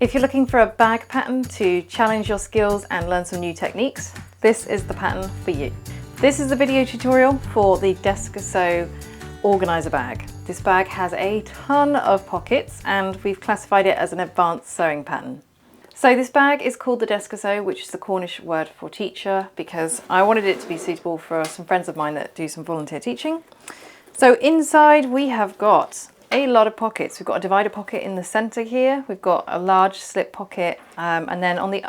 If you're looking for a bag pattern to challenge your skills and learn some new techniques, this is the pattern for you. This is the video tutorial for the Deskasow organizer bag. This bag has a ton of pockets and we've classified it as an advanced sewing pattern. So this bag is called the Deskasow, which is the Cornish word for teacher, because I wanted it to be suitable for some friends of mine that do some volunteer teaching. So inside we have got a lot of pockets. We've got a divider pocket in the center here. We've got a large slip pocket, and then on the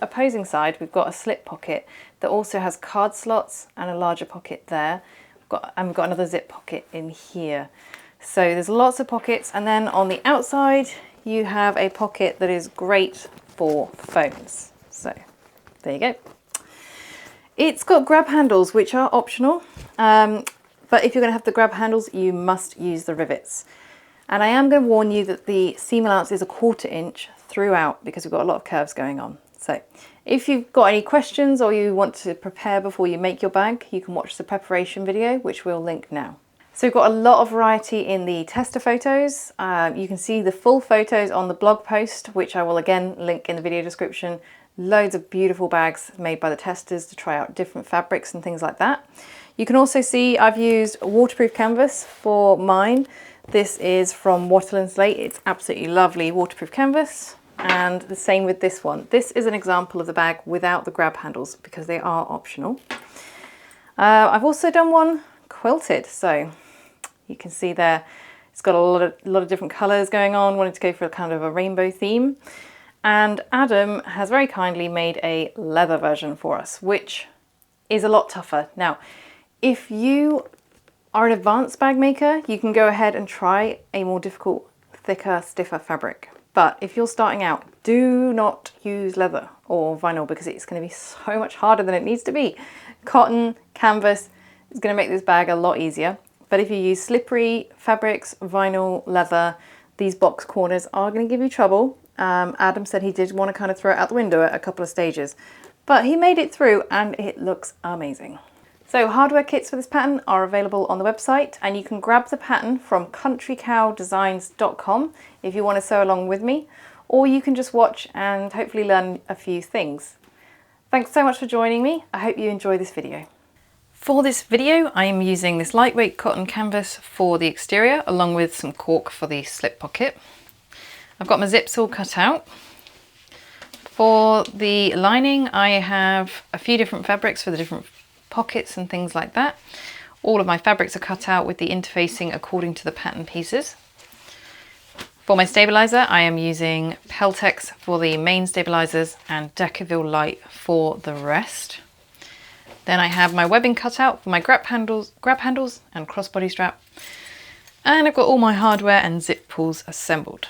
opposing side we've got a slip pocket that also has card slots and a larger pocket there. We've got another zip pocket in here. So there's lots of pockets, and then on the outside you have a pocket that is great for phones. So there you go. It's got grab handles, which are optional, but if you're going to have the grab handles you must use the rivets. And I am going to warn you that the seam allowance is 1/4 inch throughout because we've got a lot of curves going on. So if you've got any questions or you want to prepare before you make your bag, you can watch the preparation video, which we'll link now. So we've got a lot of variety in the tester photos. You can see the full photos on the blog post, which I will again link in the video description. Loads of beautiful bags made by the testers to try out different fabrics and things like that. You can also see I've used waterproof canvas for mine. This is from Wattle and Slate. It's absolutely lovely waterproof canvas, and the same with this one. This is an example of the bag without the grab handles because they are optional. I've also done one quilted, so you can see there it's got a lot of different colours going on. Wanted to go for a kind of a rainbow theme, and Adam has very kindly made a leather version for us, which is a lot tougher. Now, if you are an advanced bag maker, you can go ahead and try a more difficult, thicker, stiffer fabric. But if you're starting out, do not use leather or vinyl because it's going to be so much harder than it needs to be. Cotton, canvas is going to make this bag a lot easier. But if you use slippery fabrics, vinyl, leather, these box corners are going to give you trouble. Adam said he did want to kind of throw it out the window at a couple of stages, but he made it through and it looks amazing. So hardware kits for this pattern are available on the website, and you can grab the pattern from countrycowdesigns.com if you want to sew along with me, or you can just watch and hopefully learn a few things. Thanks so much for joining me. I hope you enjoy this video. For this video, I am using this lightweight cotton canvas for the exterior, along with some cork for the slip pocket. I've got my zips all cut out. For the lining, I have a few different fabrics for the different pockets and things like that. All of my fabrics are cut out with the interfacing according to the pattern pieces. For my stabilizer, I am using Peltex for the main stabilizers and Decaville Light for the rest. Then I have my webbing cut out for my grab handles and crossbody strap. And I've got all my hardware and zip pulls assembled.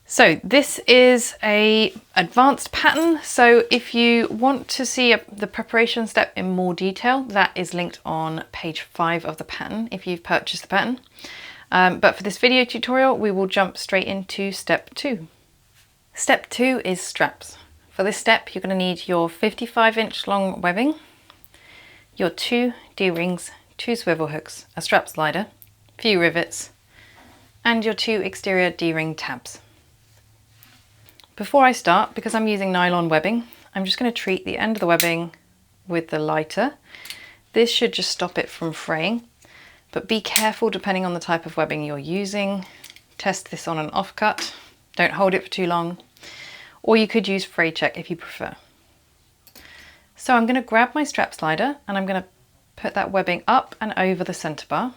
So this is a advanced pattern. So if you want to see the preparation step in more detail, that is linked on page 5 of the pattern if you've purchased the pattern. But for this video tutorial, we will jump straight into step 2. Step 2 is straps. For this step, you're going to need your 55-inch long webbing, your 2 D-rings, 2 swivel hooks, a strap slider, a few rivets, and your 2 exterior D-ring tabs. Before I start, because I'm using nylon webbing, I'm just going to treat the end of the webbing with the lighter. This should just stop it from fraying, but be careful depending on the type of webbing you're using. Test this on an offcut, don't hold it for too long. Or you could use fray check if you prefer. So I'm going to grab my strap slider and I'm going to put that webbing up and over the centre bar.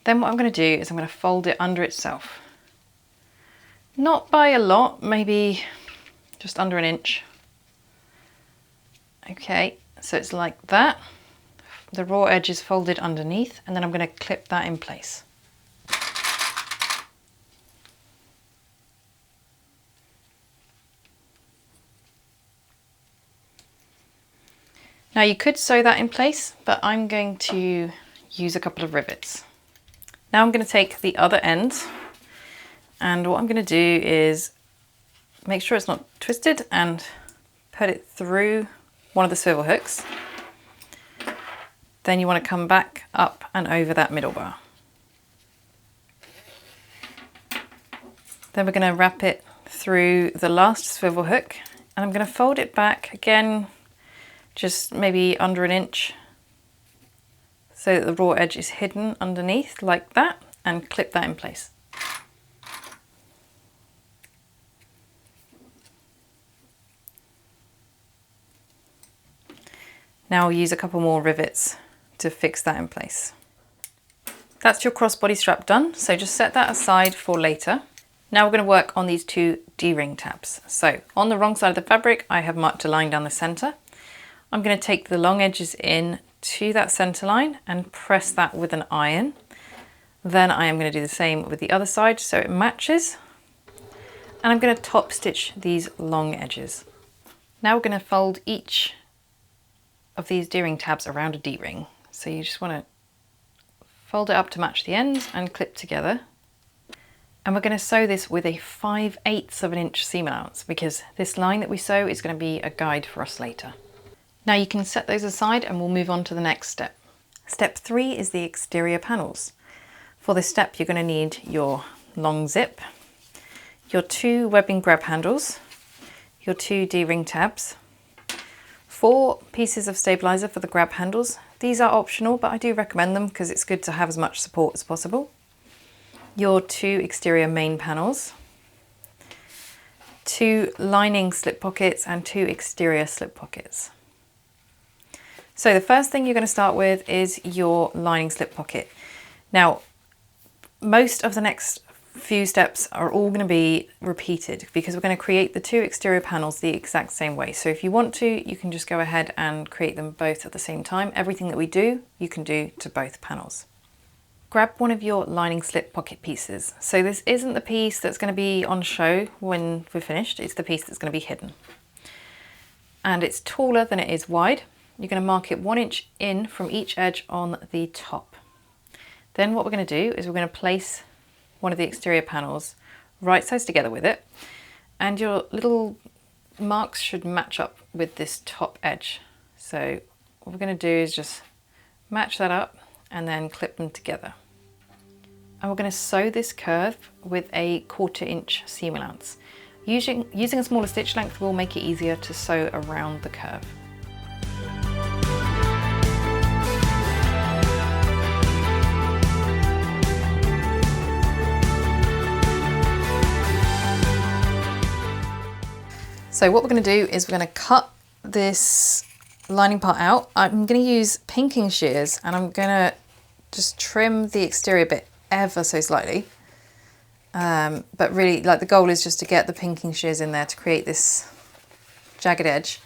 Then what I'm going to do is I'm going to fold it under itself. Not by a lot, maybe just under an inch. Okay, so it's like that. The raw edge is folded underneath, and then I'm going to clip that in place. Now you could sew that in place, but I'm going to use a couple of rivets. Now I'm going to take the other end, and what I'm going to do is make sure it's not twisted and put it through one of the swivel hooks. Then you want to come back up and over that middle bar. Then we're going to wrap it through the last swivel hook, and I'm going to fold it back again, just maybe under an inch, so that the raw edge is hidden underneath like that, and clip that in place. Now I'll use a couple more rivets to fix that in place. That's your crossbody strap done, so just set that aside for later. Now we're going to work on these two D-ring tabs. So on the wrong side of the fabric, I have marked a line down the center. I'm going to take the long edges in to that center line and press that with an iron. Then I am going to do the same with the other side so it matches. And I'm going to top stitch these long edges. Now we're going to fold each of these D-ring tabs around a D-ring. So you just want to fold it up to match the ends and clip together. And we're going to sew this with a 5/8 of an inch seam allowance, because this line that we sew is going to be a guide for us later. Now you can set those aside and we'll move on to the next step. Step 3 is the exterior panels. For this step you're going to need your long zip, your 2 webbing grab handles, your 2 D-ring tabs, 4 pieces of stabilizer for the grab handles. These are optional, but I do recommend them because it's good to have as much support as possible. Your 2 exterior main panels, 2 lining slip pockets and 2 exterior slip pockets. So the first thing you're going to start with is your lining slip pocket. Now, most of the next few steps are all going to be repeated because we're going to create the 2 exterior panels the exact same way. So if you want to, you can just go ahead and create them both at the same time. Everything that we do, you can do to both panels. Grab one of your lining slip pocket pieces. So this isn't the piece that's going to be on show when we're finished, it's the piece that's going to be hidden. And it's taller than it is wide. You're going to mark it 1 inch in from each edge on the top. Then what we're going to do is we're going to place one of the exterior panels right sides together with it, and your little marks should match up with this top edge. So what we're going to do is just match that up and then clip them together. And we're going to sew this curve with a 1/4 inch seam allowance. Using a smaller stitch length will make it easier to sew around the curve. So what we're going to do is we're going to cut this lining part out. I'm going to use pinking shears and I'm going to just trim the exterior bit ever so slightly. But really, like, the goal is just to get the pinking shears in there to create this jagged edge.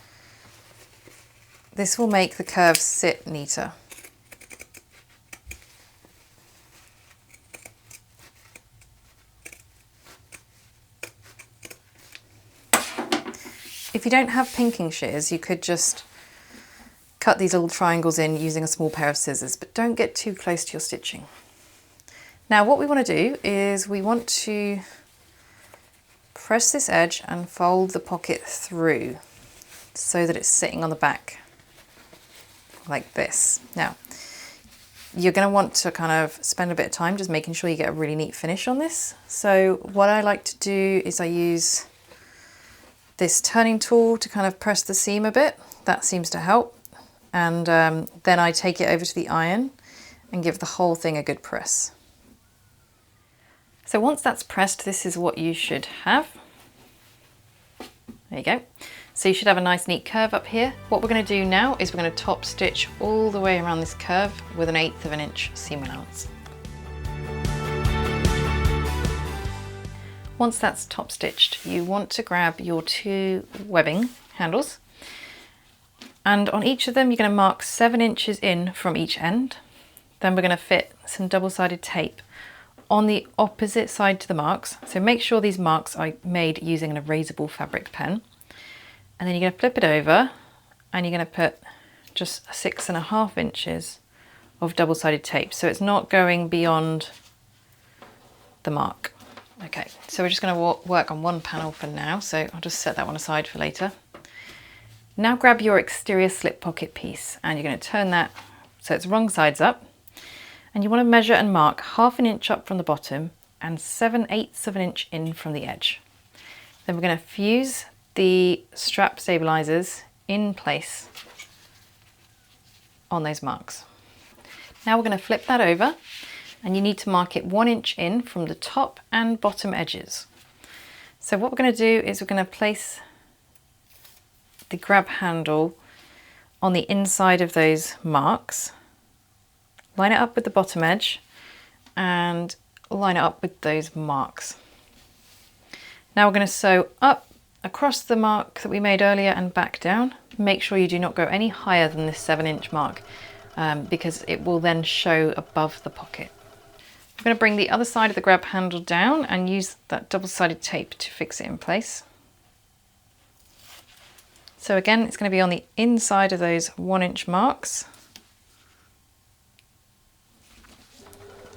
This will make the curve sit neater. If you don't have pinking shears, you could just cut these little triangles in using a small pair of scissors, but don't get too close to your stitching. Now what we want to do is we want to press this edge and fold the pocket through so that it's sitting on the back like this. Now you're going to want to kind of spend a bit of time just making sure you get a really neat finish on this. So what I like to do is I use this turning tool to kind of press the seam a bit. That seems to help. And then I take it over to the iron and give the whole thing a good press. So once that's pressed, this is what you should have. There you go. So you should have a nice neat curve up here. What we're going to do now is we're going to top stitch all the way around this curve with an 1/8 of an inch seam allowance. Once that's top stitched, you want to grab your 2 webbing handles, and on each of them you're going to mark 7 inches in from each end. Then we're going to fit some double-sided tape on the opposite side to the marks. So make sure these marks are made using an erasable fabric pen. And then you're going to flip it over and you're going to put just 6.5 inches of double-sided tape. So it's not going beyond the mark. Okay, so we're just going to work on one panel for now, so I'll just set that one aside for later. Now grab your exterior slip pocket piece and you're going to turn that so it's wrong sides up, and you want to measure and mark 1/2 inch up from the bottom and 7/8 of an inch in from the edge. Then we're going to fuse the strap stabilizers in place on those marks. Now we're going to flip that over, and you need to mark it 1 inch in from the top and bottom edges. So what we're going to do is we're going to place the grab handle on the inside of those marks, line it up with the bottom edge and line it up with those marks. Now we're going to sew up across the mark that we made earlier and back down. Make sure you do not go any higher than this 7-inch mark because it will then show above the pocket. I'm going to bring the other side of the grab handle down and use that double-sided tape to fix it in place. So again, it's going to be on the inside of those 1-inch marks.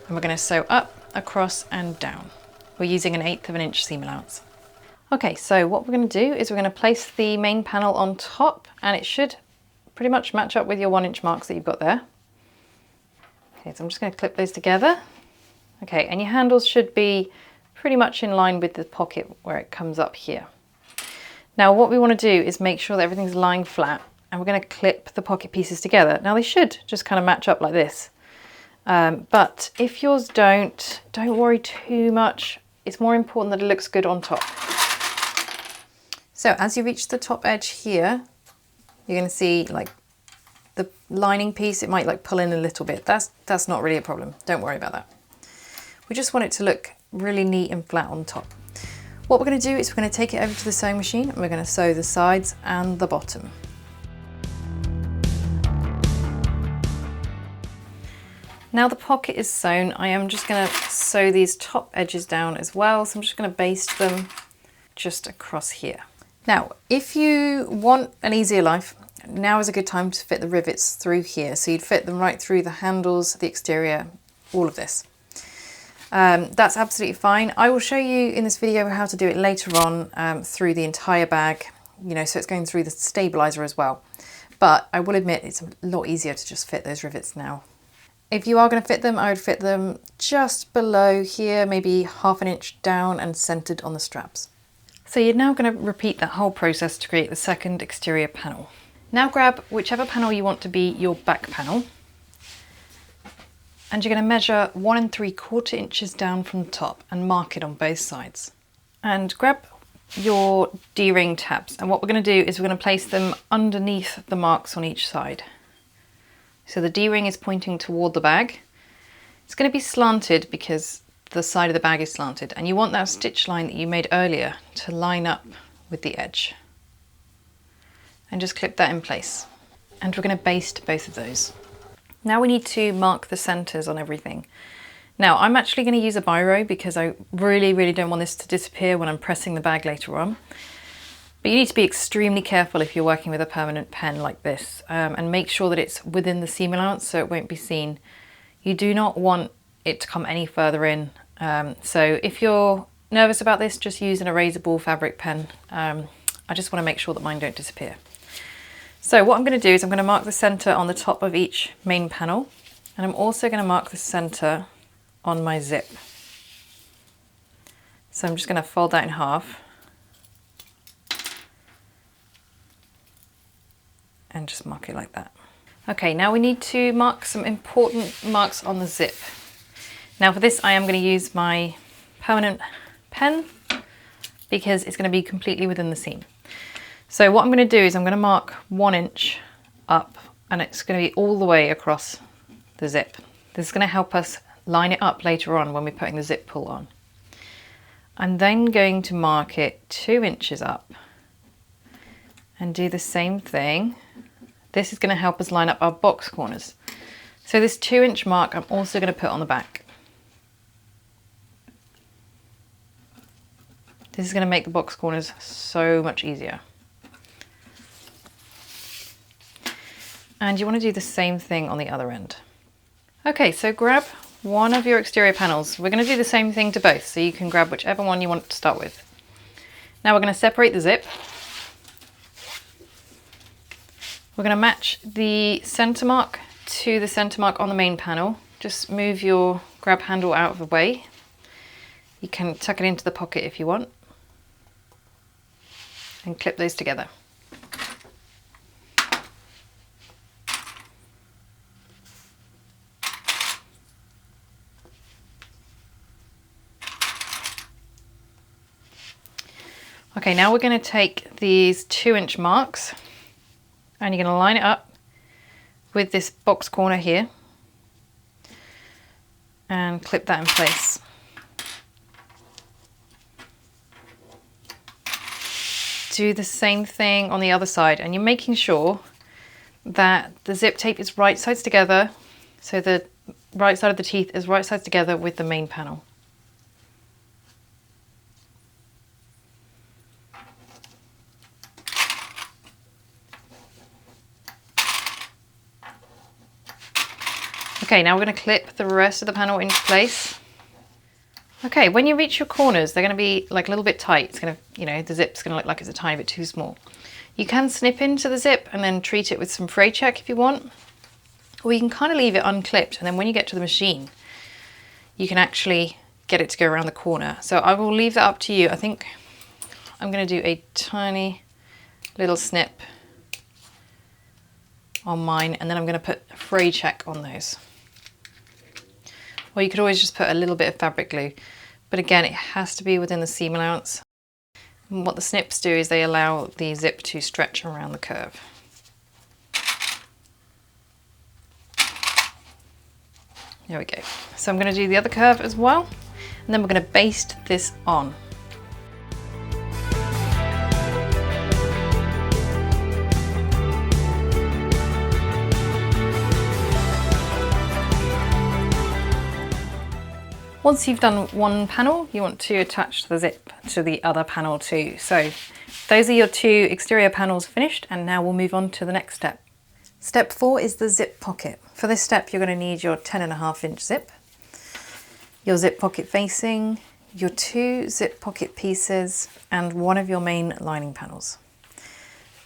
And we're going to sew up, across and down. We're using an 1/8 of an inch seam allowance. Okay, so what we're going to do is we're going to place the main panel on top, and it should pretty much match up with your 1-inch marks that you've got there. Okay, so I'm just going to clip those together. Okay, and your handles should be pretty much in line with the pocket where it comes up here. Now what we want to do is make sure that everything's lying flat, and we're going to clip the pocket pieces together. Now they should just kind of match up like this. But if yours don't worry too much. It's more important that it looks good on top. So as you reach the top edge here, you're going to see like the lining piece, it might like pull in a little bit. That's not really a problem. Don't worry about that. We just want it to look really neat and flat on top. What we're going to do is we're going to take it over to the sewing machine and we're going to sew the sides and the bottom. Now the pocket is sewn, I am just going to sew these top edges down as well. So I'm just going to baste them just across here. Now, if you want an easier life, now is a good time to fit the rivets through here. So you'd fit them right through the handles, the exterior, all of this. That's absolutely fine. I will show you in this video how to do it later on through the entire bag, you know, so it's going through the stabilizer as well. But I will admit it's a lot easier to just fit those rivets now. If you are going to fit them, I would fit them just below here, maybe 1/2 inch down and centered on the straps. So you're now going to repeat that whole process to create the second exterior panel. Now grab whichever panel you want to be your back panel, and you're going to measure 1 3/4 inches down from the top and mark it on both sides. And grab your D-ring tabs, and what we're going to do is we're going to place them underneath the marks on each side. So the D-ring is pointing toward the bag. It's going to be slanted because the side of the bag is slanted, and you want that stitch line that you made earlier to line up with the edge. And just clip that in place. And we're going to baste both of those. Now we need to mark the centers on everything. Now I'm actually going to use a biro because I really don't want this to disappear when I'm pressing the bag later on. But you need to be extremely careful if you're working with a permanent pen like this, and make sure that it's within the seam allowance so it won't be seen. You do not want it to come any further in. So if you're nervous about this, just use an erasable fabric pen. I just want to make sure that mine don't disappear. So what I'm going to do is I'm going to mark the center on the top of each main panel, and I'm also going to mark the center on my zip. So I'm just going to fold that in half and just mark it like that. Okay, now we need to mark some important marks on the zip. Now for this I am going to use my permanent pen because it's going to be completely within the seam. So what I'm going to do is I'm going to mark 1 inch up, and it's going to be all the way across the zip. This is going to help us line it up later on when we're putting the zip pull on. I'm then going to mark it 2 inches up and do the same thing. This is going to help us line up our box corners. So this 2 inch mark I'm also going to put on the back. This is going to make the box corners so much easier. And you want to do the same thing on the other end. Okay, so grab one of your exterior panels. We're going to do the same thing to both, so you can grab whichever one you want to start with. Now we're going to separate the zip. We're going to match the center mark to the center mark on the main panel. Just move your grab handle out of the way. You can tuck it into the pocket if you want and clip those together. Okay, now we're going to take these 2-inch marks and you're going to line it up with this box corner here and clip that in place. Do the same thing on the other side, and you're making sure that the zip tape is right sides together, so the right side of the teeth is right sides together with the main panel. Okay, now we're going to clip the rest of the panel into place. Okay, when you reach your corners, they're going to be like a little bit tight. It's going to, the zip's going to look like it's a tiny bit too small. You can snip into the zip and then treat it with some fray check if you want. Or you can kind of leave it unclipped, and then when you get to the machine, you can actually get it to go around the corner. So I will leave that up to you. I think I'm going to do a tiny little snip on mine, and then I'm going to put fray check on those. Or you could always just put a little bit of fabric glue, but again, it has to be within the seam allowance. And what the snips do is they allow the zip to stretch around the curve. There we go. So I'm going to do the other curve as well, and then we're going to baste this on. Once you've done one panel, you want to attach the zip to the other panel too. So those are your 2 exterior panels finished, and now we'll move on to the next step. Step 4 is the zip pocket. For this step, you're going to need your 10.5-inch zip, your zip pocket facing, your 2 zip pocket pieces, and one of your main lining panels.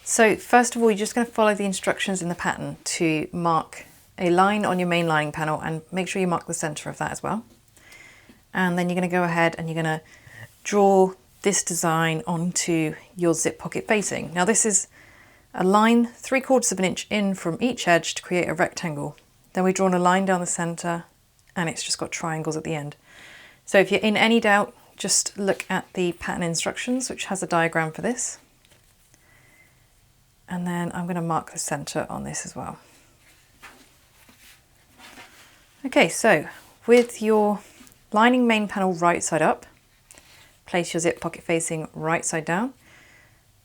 So first of all, you're just going to follow the instructions in the pattern to mark a line on your main lining panel, and make sure you mark the center of that as well. And then you're going to go ahead and you're going to draw this design onto your zip pocket facing. Now this is a line 3/4 of an inch in from each edge to create a rectangle. Then we've drawn a line down the center, and it's just got triangles at the end. So if you're in any doubt, just look at the pattern instructions, which has a diagram for this. And then I'm going to mark the center on this as well. Okay, so with your lining main panel right side up, place your zip pocket facing right side down,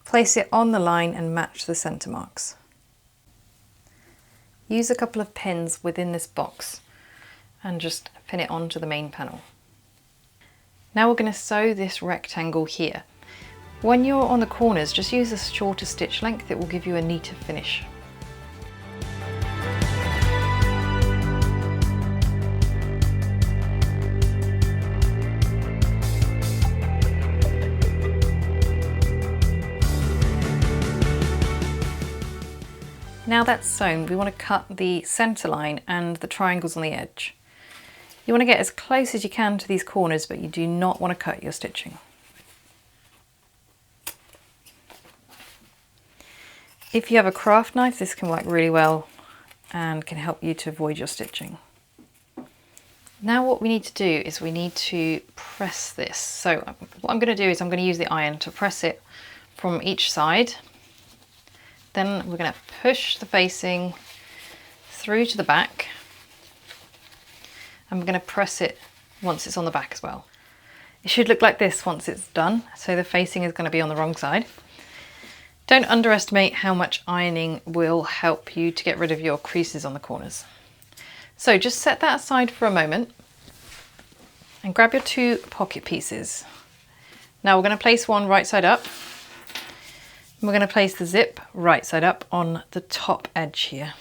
place it on the line and match the center marks. Use a couple of pins within this box and just pin it onto the main panel. Now we're going to sew this rectangle here. When you're on the corners, just use a shorter stitch length, it will give you a neater finish. Now that's sewn, we want to cut the center line and the triangles on the edge. You want to get as close as you can to these corners, but you do not want to cut your stitching. If you have a craft knife, this can work really well and can help you to avoid your stitching. Now what we need to do is we need to press this. So what I'm going to do is I'm going to use the iron to press it from each side. Then we're going to push the facing through to the back, and we're going to press it once it's on the back as well. It should look like this once it's done, so the facing is going to be on the wrong side. Don't underestimate how much ironing will help you to get rid of your creases on the corners. So just set that aside for a moment and grab your 2 pocket pieces. Now we're going to place one right side up. We're going to place the zip right side up on the top edge here.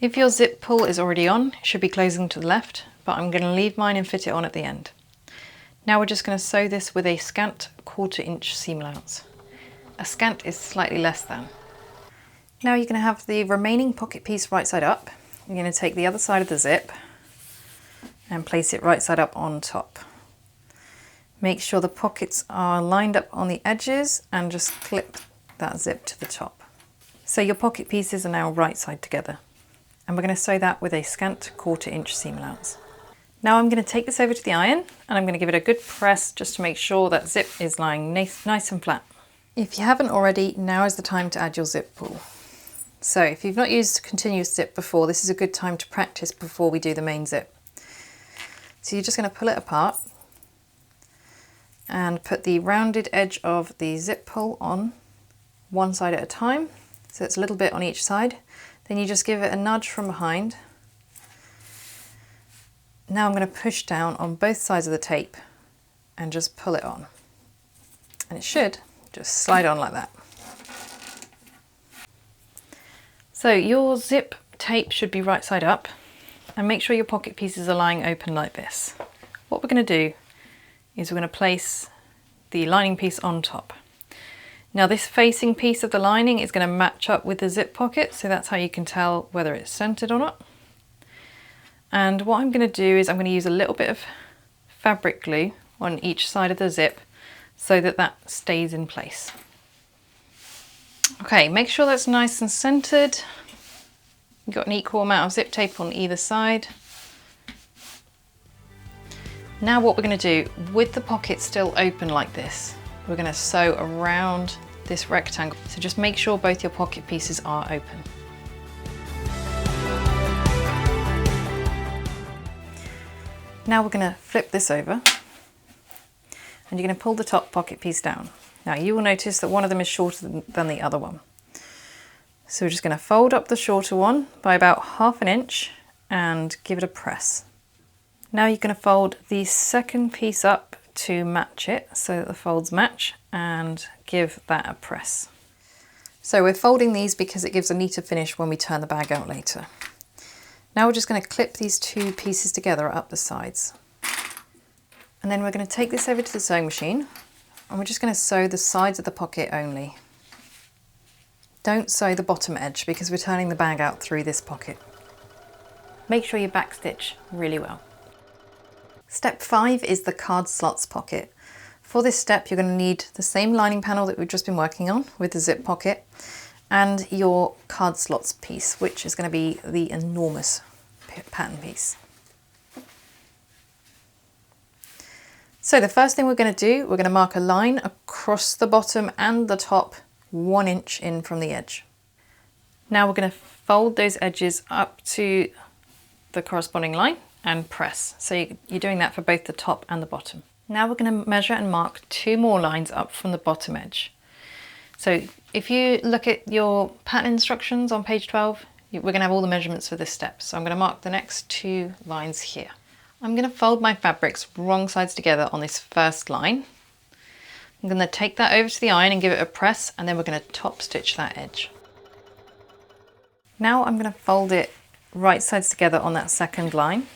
If your zip pull is already on, it should be closing to the left, but I'm going to leave mine and fit it on at the end. Now we're just going to sew this with a scant 1/4 inch seam allowance. A scant is slightly less than. Now you're going to have the remaining pocket piece right side up. You're going to take the other side of the zip and place it right side up on top. Make sure the pockets are lined up on the edges and just clip that zip to the top. So your pocket pieces are now right side together, and we're going to sew that with a scant 1/4 inch seam allowance. Now I'm going to take this over to the iron and I'm going to give it a good press just to make sure that zip is lying nice and flat. If you haven't already, now is the time to add your zip pull. So if you've not used continuous zip before, this is a good time to practice before we do the main zip. So you're just going to pull it apart and put the rounded edge of the zip pull on one side at a time. So it's a little bit on each side. Then you just give it a nudge from behind. Now I'm going to push down on both sides of the tape and just pull it on. And it should just slide on like that. So your zip tape should be right side up, and make sure your pocket pieces are lying open like this. What we're going to do is we're going to place the lining piece on top. Now this facing piece of the lining is going to match up with the zip pocket, so that's how you can tell whether it's centered or not. And what I'm going to do is I'm going to use a little bit of fabric glue on each side of the zip so that that stays in place. Okay, make sure that's nice and centered. You've got an equal amount of zip tape on either side. Now what we're going to do, with the pocket still open like this, we're going to sew around this rectangle. So just make sure both your pocket pieces are open. Now we're going to flip this over and you're going to pull the top pocket piece down. Now you will notice that one of them is shorter than the other one. So we're just going to fold up the shorter one by about 1/2 inch and give it a press. Now you're going to fold the second piece up to match it so that the folds match and give that a press. So we're folding these because it gives a neater finish when we turn the bag out later. Now we're just going to clip these two pieces together up the sides. And then we're going to take this over to the sewing machine and we're just going to sew the sides of the pocket only. Don't sew the bottom edge because we're turning the bag out through this pocket. Make sure you backstitch really well. Step 5 is the card slots pocket. For this step you're going to need the same lining panel that we've just been working on with the zip pocket and your card slots piece, which is going to be the enormous pattern piece. So the first thing we're going to do, we're going to mark a line across the bottom and the top 1 inch in from the edge. Now we're going to fold those edges up to the corresponding line and press. So you're doing that for both the top and the bottom. Now we're going to measure and mark 2 more lines up from the bottom edge. So if you look at your pattern instructions on page 12, we're going to have all the measurements for this step. So I'm going to mark the next 2 lines here. I'm going to fold my fabrics wrong sides together on this first line. I'm going to take that over to the iron and give it a press, and then we're going to top stitch that edge. Now I'm going to fold it right sides together on that second line.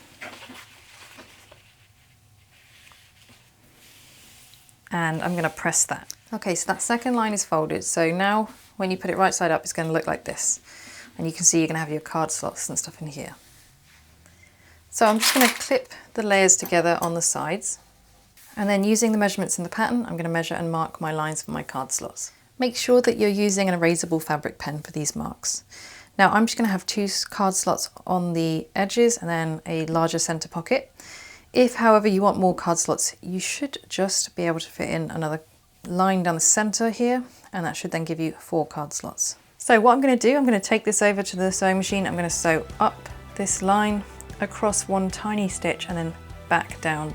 And I'm going to press that. Okay, so that second line is folded. So now when you put it right side up, it's going to look like this. And you can see you're going to have your card slots and stuff in here. So I'm just going to clip the layers together on the sides. And then using the measurements in the pattern, I'm going to measure and mark my lines for my card slots. Make sure that you're using an erasable fabric pen for these marks. Now I'm just going to have 2 card slots on the edges and then a larger center pocket. If, however, you want more card slots, you should just be able to fit in another line down the center here, and that should then give you 4 card slots. So what I'm going to do, I'm going to take this over to the sewing machine. I'm going to sew up this line across 1 tiny stitch and then back down.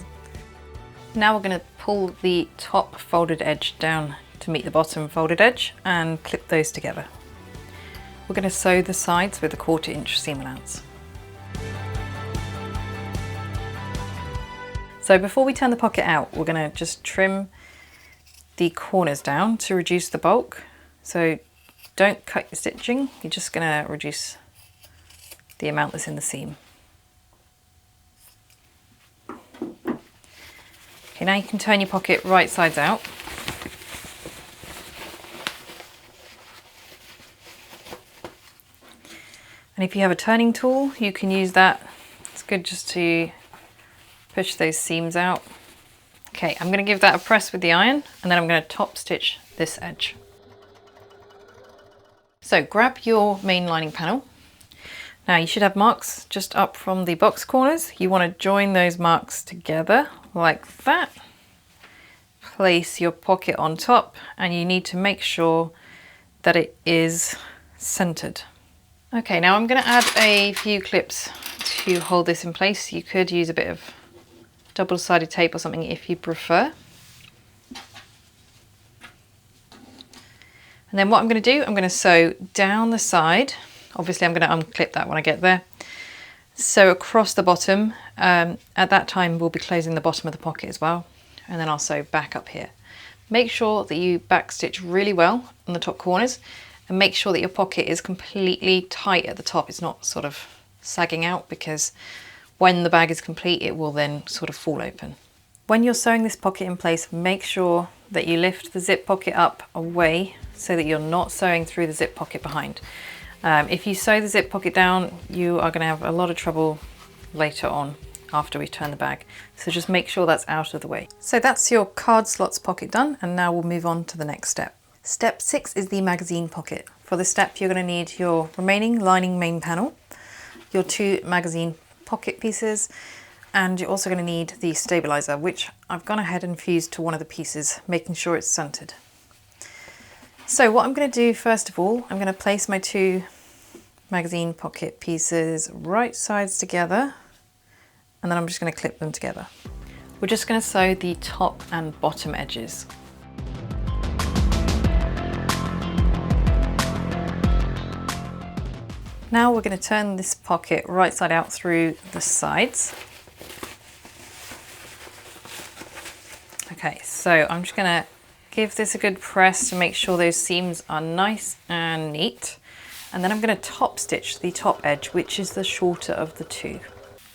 Now we're going to pull the top folded edge down to meet the bottom folded edge and clip those together. We're going to sew the sides with a 1/4 inch seam allowance. So before we turn the pocket out, we're going to just trim the corners down to reduce the bulk. So don't cut your stitching, you're just going to reduce the amount that's in the seam. Okay, now you can turn your pocket right sides out. And if you have a turning tool, you can use that. It's good just to push those seams out. Okay, I'm going to give that a press with the iron, and then I'm going to top stitch this edge. So grab your main lining panel. Now you should have marks just up from the box corners. You want to join those marks together like that. Place your pocket on top, and you need to make sure that it is centered. Okay, now I'm going to add a few clips to hold this in place. You could use a bit of double-sided tape or something if you prefer. And then what I'm going to do, I'm going to sew down the side. Obviously I'm going to unclip that when I get there. Sew across the bottom. At that time we'll be closing the bottom of the pocket as well. And then I'll sew back up here. Make sure that you backstitch really well on the top corners, and make sure that your pocket is completely tight at the top. It's not sort of sagging out, because when the bag is complete it will then sort of fall open. When you're sewing this pocket in place, make sure that you lift the zip pocket up away so that you're not sewing through the zip pocket behind. If you sew the zip pocket down, you are going to have a lot of trouble later on after we turn the bag. So just make sure that's out of the way. So that's your card slots pocket done, and now we'll move on to the next step. Step 6 is the magazine pocket. For this step you're going to need your remaining lining main panel, your 2 magazine pocket pieces, and you're also going to need the stabilizer, which I've gone ahead and fused to one of the pieces, making sure it's centered. So what I'm going to do first of all, I'm going to place my 2 magazine pocket pieces right sides together, and then I'm just going to clip them together. We're just going to sew the top and bottom edges. Now we're going to turn this pocket right side out through the sides. Okay, so I'm just going to give this a good press to make sure those seams are nice and neat. And then I'm going to top stitch the top edge, which is the shorter of the 2.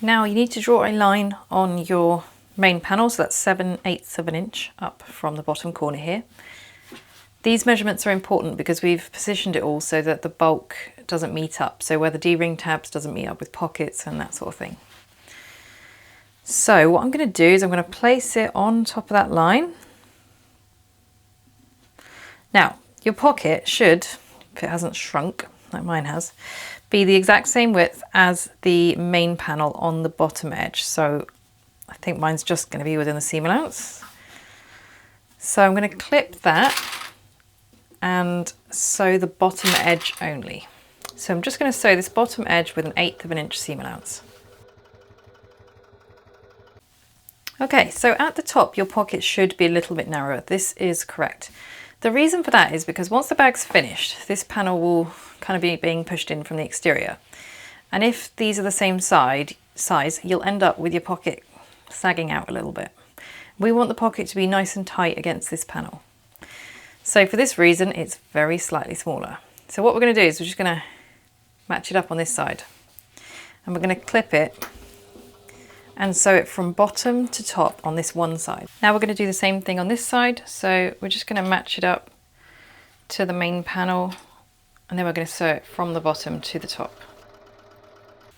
Now you need to draw a line on your main panel, so that's 7/8 of an inch up from the bottom corner here. These measurements are important because we've positioned it all so that the bulk doesn't meet up, so where the D-ring tabs doesn't meet up with pockets and that sort of thing. So what I'm going to do is I'm going to place it on top of that line. Now your pocket should, if it hasn't shrunk like mine has, be the exact same width as the main panel on the bottom edge. So I think mine's just going to be within the seam allowance. So I'm going to clip that and sew the bottom edge only. So I'm just going to sew this bottom edge with 1/8 of an inch seam allowance. Okay, so at the top your pocket should be a little bit narrower. This is correct. The reason for that is because once the bag's finished, this panel will kind of be being pushed in from the exterior. And if these are the same size, you'll end up with your pocket sagging out a little bit. We want the pocket to be nice and tight against this panel. So for this reason, it's very slightly smaller. So what we're going to do is we're just going to match it up on this side. And we're going to clip it and sew it from bottom to top on this one side. Now we're going to do the same thing on this side. So we're just going to match it up to the main panel, and then we're going to sew it from the bottom to the top.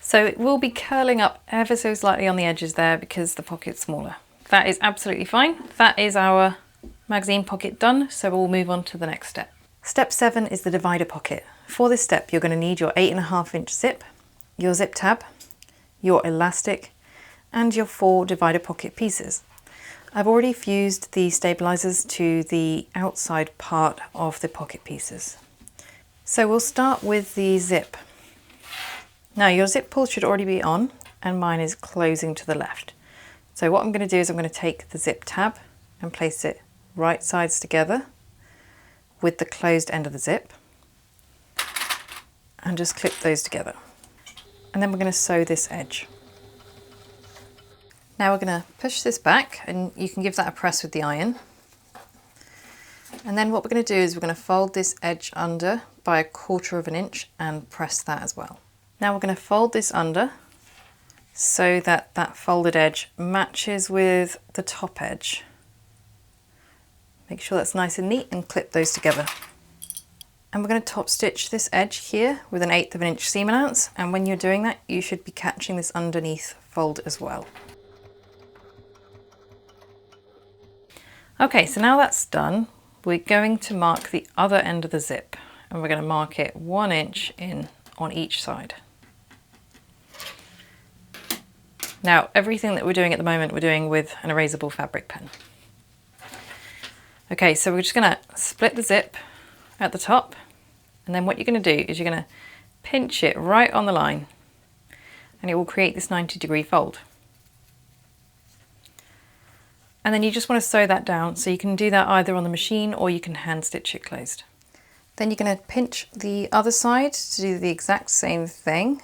So it will be curling up ever so slightly on the edges there because the pocket's smaller. That is absolutely fine. That is our magazine pocket done, so we'll move on to the next step. Step 7 is the divider pocket. For this step you're going to need your 8.5 inch zip, your zip tab, your elastic, and your 4 divider pocket pieces. I've already fused the stabilizers to the outside part of the pocket pieces. So we'll start with the zip. Now your zip pull should already be on, and mine is closing to the left. So what I'm going to do is I'm going to take the zip tab and place it right sides together with the closed end of the zip, and just clip those together. And then we're going to sew this edge. Now we're going to push this back, and you can give that a press with the iron. And then what we're going to do is we're going to fold this edge under by 1/4 of an inch and press that as well. Now we're going to fold this under so that that folded edge matches with the top edge. Make sure that's nice and neat and clip those together. And we're going to top stitch this edge here with 1/8 of an inch seam allowance, and when you're doing that you should be catching this underneath fold as well. Okay, so now that's done, we're going to mark the other end of the zip, and we're going to mark it 1 inch in on each side. Now, everything that we're doing at the moment, we're doing with an erasable fabric pen. Okay, so we're just going to split the zip at the top, and then what you're going to do is you're going to pinch it right on the line, and it will create this 90-degree fold. And then you just want to sew that down, so you can do that either on the machine or you can hand stitch it closed. Then you're going to pinch the other side to do the exact same thing.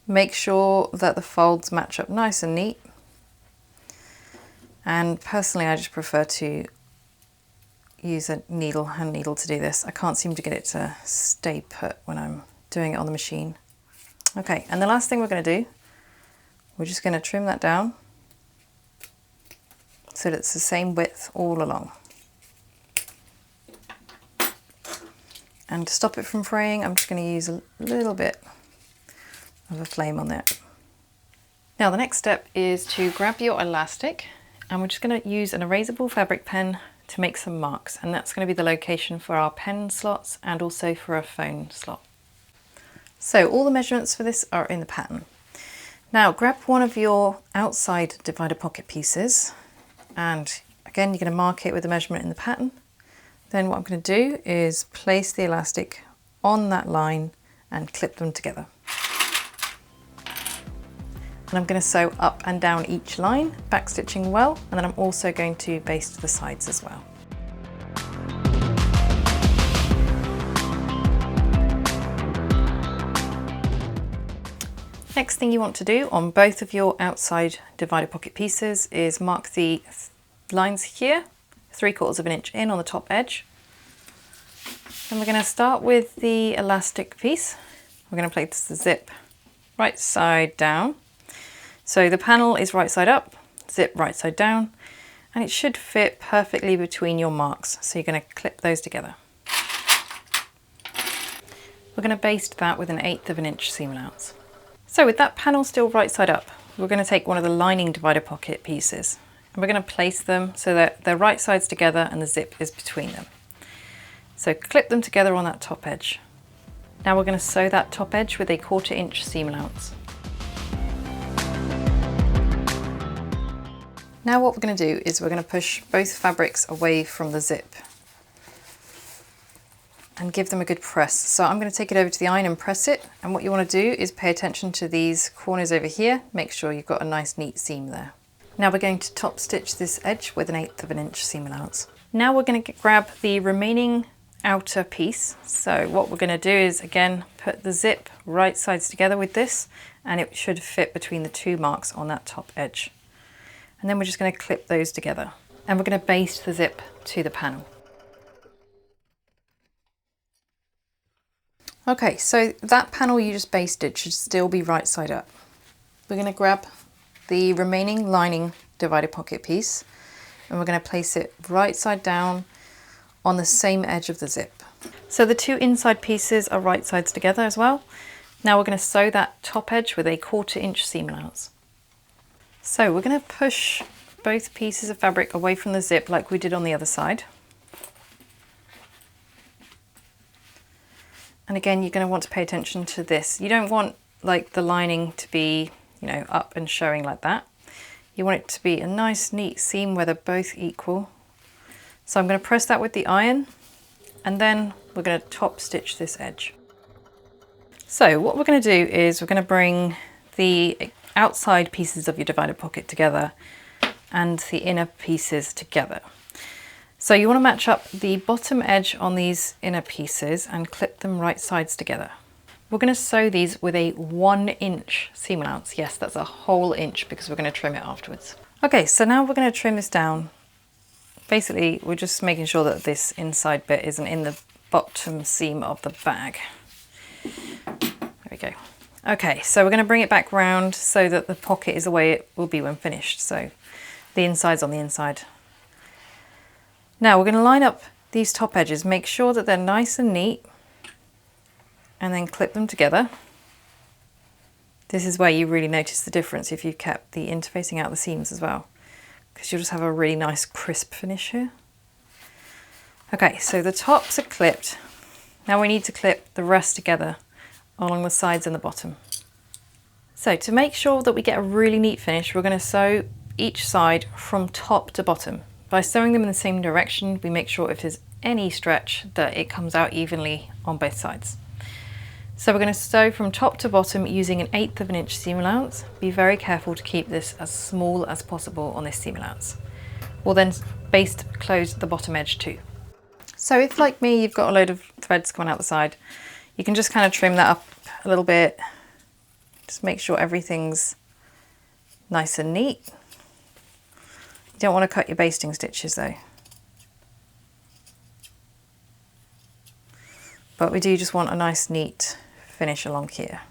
Make sure that the folds match up nice and neat. And personally, I just prefer to use a hand needle to do this. I can't seem to get it to stay put when I'm doing it on the machine. Okay, and the last thing we're going to do, we're just going to trim that down so that it's the same width all along. And to stop it from fraying, I'm just going to use a little bit of a flame on there. Now the next step is to grab your elastic, and we're just going to use an erasable fabric pen to make some marks, and that's going to be the location for our pen slots and also for a phone slot. So all the measurements for this are in the pattern. Now grab one of your outside divider pocket pieces, and again you're going to mark it with the measurement in the pattern. Then what I'm going to do is place the elastic on that line and clip them together. And I'm going to sew up and down each line, back stitching well, and then I'm also going to baste the sides as well. Next thing you want to do on both of your outside divider pocket pieces is mark the lines here, 3/4 inch in on the top edge. And we're going to start with the elastic piece. We're going to place the zip right side down. So the panel is right side up, zip right side down, and it should fit perfectly between your marks. So you're going to clip those together. We're going to baste that with an 1/8 inch seam allowance. So with that panel still right side up, we're going to take one of the lining divider pocket pieces, and we're going to place them so that they're right sides together and the zip is between them. So clip them together on that top edge. Now we're going to sew that top edge with a 1/4 inch seam allowance. Now what we're going to do is we're going to push both fabrics away from the zip and give them a good press. So I'm going to take it over to the iron and press it, and what you want to do is pay attention to these corners over here. Make sure you've got a nice neat seam there. Now we're going to top stitch this edge with an 1/8 inch seam allowance. Now we're going to grab the remaining outer piece. So what we're going to do is again put the zip right sides together with this, and it should fit between the two marks on that top edge. And then we're just going to clip those together, and we're going to baste the zip to the panel. Okay, so that panel you just basted should still be right side up. We're going to grab the remaining lining divider pocket piece, and we're going to place it right side down on the same edge of the zip. So the two inside pieces are right sides together as well. Now we're going to sew that top edge with a 1/4 inch seam allowance. So we're going to push both pieces of fabric away from the zip like we did on the other side. And again, you're going to want to pay attention to this. You don't want like the lining to be, up and showing like that. You want it to be a nice neat seam where they're both equal. So I'm going to press that with the iron, and then we're going to top stitch this edge. So what we're going to do is we're going to bring the outside pieces of your divider pocket together and the inner pieces together. So you want to match up the bottom edge on these inner pieces and clip them right sides together. We're going to sew these with a 1 inch seam allowance. Yes, that's a whole inch because we're going to trim it afterwards. Okay, so now we're going to trim this down. Basically, we're just making sure that this inside bit isn't in the bottom seam of the bag. There we go. Okay, so we're going to bring it back round so that the pocket is the way it will be when finished. So the inside's on the inside. Now we're going to line up these top edges, make sure that they're nice and neat, and then clip them together. This is where you really notice the difference if you've kept the interfacing out the seams as well. because you'll just have a really nice crisp finish here. Okay, so the tops are clipped. Now we need to clip the rest together along the sides and the bottom. So to make sure that we get a really neat finish, we're going to sew each side from top to bottom. By sewing them in the same direction, we make sure if there's any stretch that it comes out evenly on both sides. So we're going to sew from top to bottom using 1/8 of an inch seam allowance. Be very careful to keep this as small as possible on this seam allowance. We'll then baste close the bottom edge too. So if, like me, you've got a load of threads coming out the side, you can just kind of trim that up a little bit. Just make sure everything's nice and neat. You don't want to cut your basting stitches though. But we do just want a nice neat finish along here.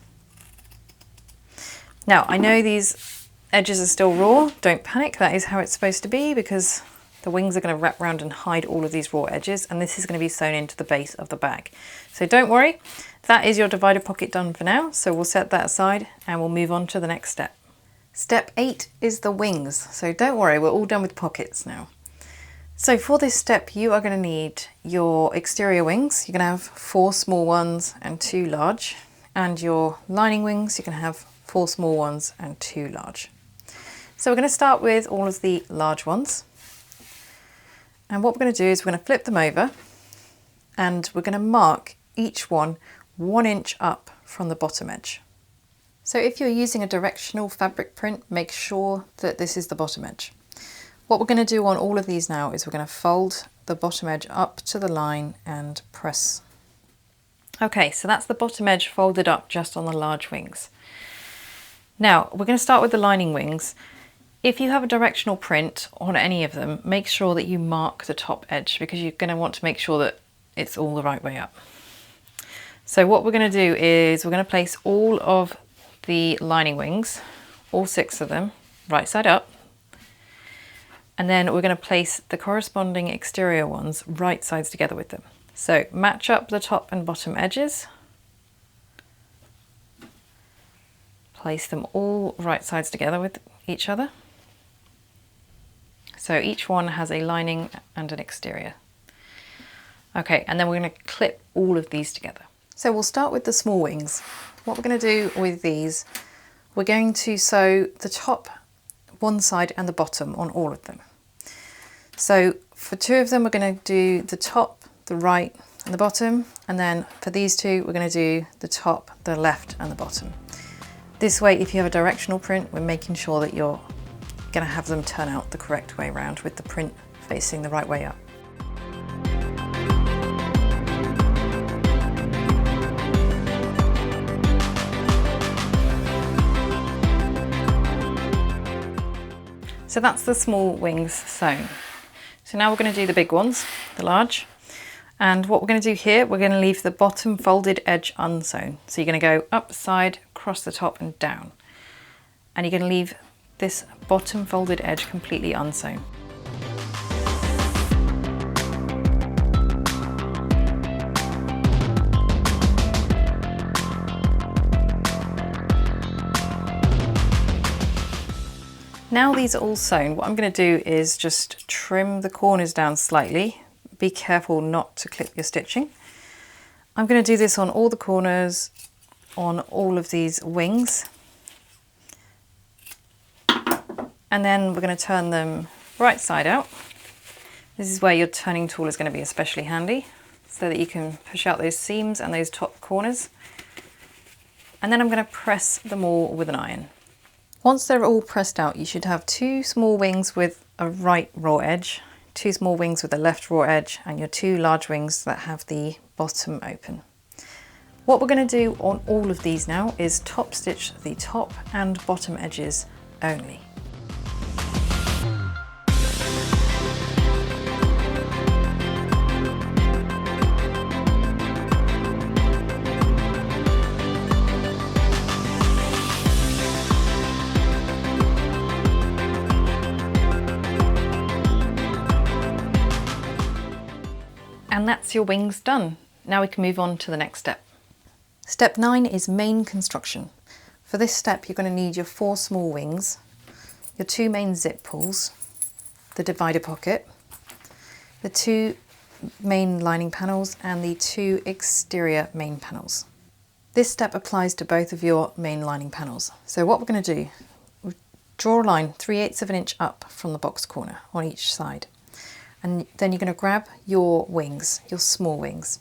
Now, I know these edges are still raw. Don't panic, that is how it's supposed to be, because the wings are going to wrap around and hide all of these raw edges, and this is going to be sewn into the base of the bag. So don't worry, that is your divider pocket done for now. So we'll set that aside and we'll move on to the next step. Step 8 is the wings. So don't worry, we're all done with pockets now. So for this step, you are going to need your exterior wings. You're going to have 4 small ones and 2 large. And your lining wings, you're going to have 4 small ones and 2 large. So we're going to start with all of the large ones. And what we're going to do is we're going to flip them over and we're going to mark each one 1 inch up from the bottom edge. So if you're using a directional fabric print, make sure that this is the bottom edge. What we're going to do on all of these now is we're going to fold the bottom edge up to the line and press. Okay, so that's the bottom edge folded up just on the large wings. Now we're going to start with the lining wings. If you have a directional print on any of them, make sure that you mark the top edge, because you're going to want to make sure that it's all the right way up. So what we're going to do is we're going to place all of the lining wings, all 6 of them, right side up. And then we're going to place the corresponding exterior ones right sides together with them. So match up the top and bottom edges. Place them all right sides together with each other. So each one has a lining and an exterior. Okay, and then we're going to clip all of these together. So we'll start with the small wings. What we're going to do with these, we're going to sew the top, one side and the bottom on all of them. So for 2 of them, we're going to do the top, the right and the bottom. And then for these 2, we're going to do the top, the left and the bottom. This way, if you have a directional print, we're making sure that you're going to have them turn out the correct way around with the print facing the right way up. So that's the small wings sewn. So now we're going to do the big ones, the large. And what we're going to do here, we're going to leave the bottom folded edge unsewn. So you're going to go up, side, across the top and down. And you're going to leave this bottom folded edge completely unsewn. Now these are all sewn, what I'm going to do is just trim the corners down slightly. Be careful not to clip your stitching. I'm going to do this on all the corners, on all of these wings. And then we're going to turn them right side out. This is where your turning tool is going to be especially handy, so that you can push out those seams and those top corners. And then I'm going to press them all with an iron. Once they're all pressed out, you should have 2 small wings with a right raw edge, 2 small wings with a left raw edge, and your 2 large wings that have the bottom open. What we're going to do on all of these now is top stitch the top and bottom edges only. And that's your wings done. Now we can move on to the next step. Step 9 is main construction. For this step, you're going to need your 4 small wings, your 2 main zip pulls, the divider pocket, the 2 main lining panels and the 2 exterior main panels. This step applies to both of your main lining panels. So what we're going to do, we draw a line 3/8 of an inch up from the box corner on each side. And then you're going to grab your wings, your small wings.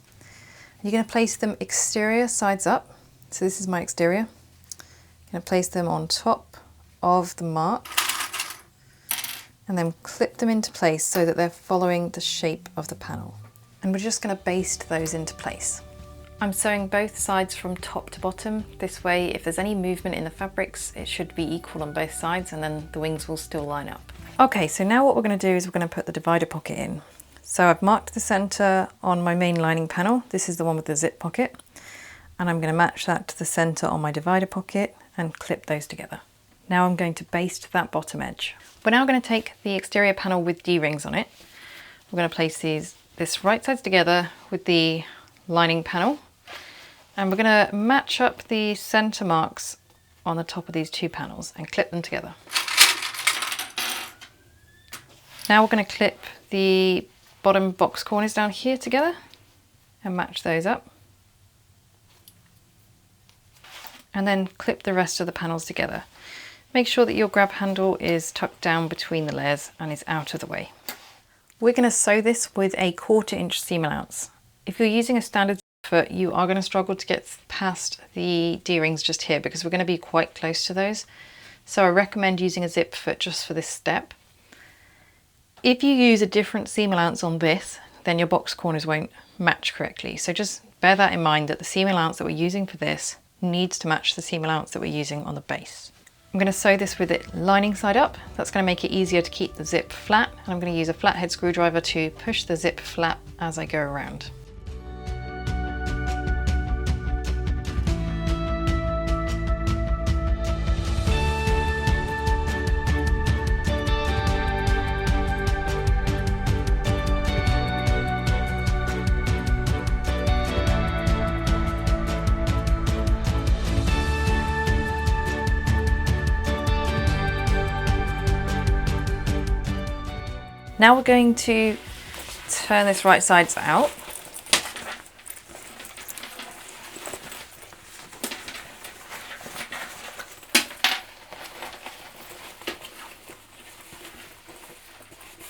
You're going to place them exterior sides up. So this is my exterior. I'm going to place them on top of the mark and then clip them into place so that they're following the shape of the panel. And we're just going to baste those into place. I'm sewing both sides from top to bottom. This way, if there's any movement in the fabrics, it should be equal on both sides and then the wings will still line up. Okay, so now what we're going to do is we're going to put the divider pocket in. So I've marked the center on my main lining panel. This is the one with the zip pocket. And I'm going to match that to the center on my divider pocket and clip those together. Now I'm going to baste that bottom edge. We're now going to take the exterior panel with D-rings on it. We're going to place this right sides together with the lining panel. And we're going to match up the center marks on the top of these 2 panels and clip them together. Now we're going to clip the bottom box corners down here together and match those up. And then clip the rest of the panels together. Make sure that your grab handle is tucked down between the layers and is out of the way. We're going to sew this with a 1/4 inch seam allowance. If you're using a standard foot, you are going to struggle to get past the D-rings just here because we're going to be quite close to those. So I recommend using a zip foot just for this step. If you use a different seam allowance on this, then your box corners won't match correctly. So just bear that in mind, that the seam allowance that we're using for this needs to match the seam allowance that we're using on the base. I'm going to sew this with it lining side up. That's going to make it easier to keep the zip flat. And I'm going to use a flathead screwdriver to push the zip flat as I go around. Now we're going to turn this right sides out.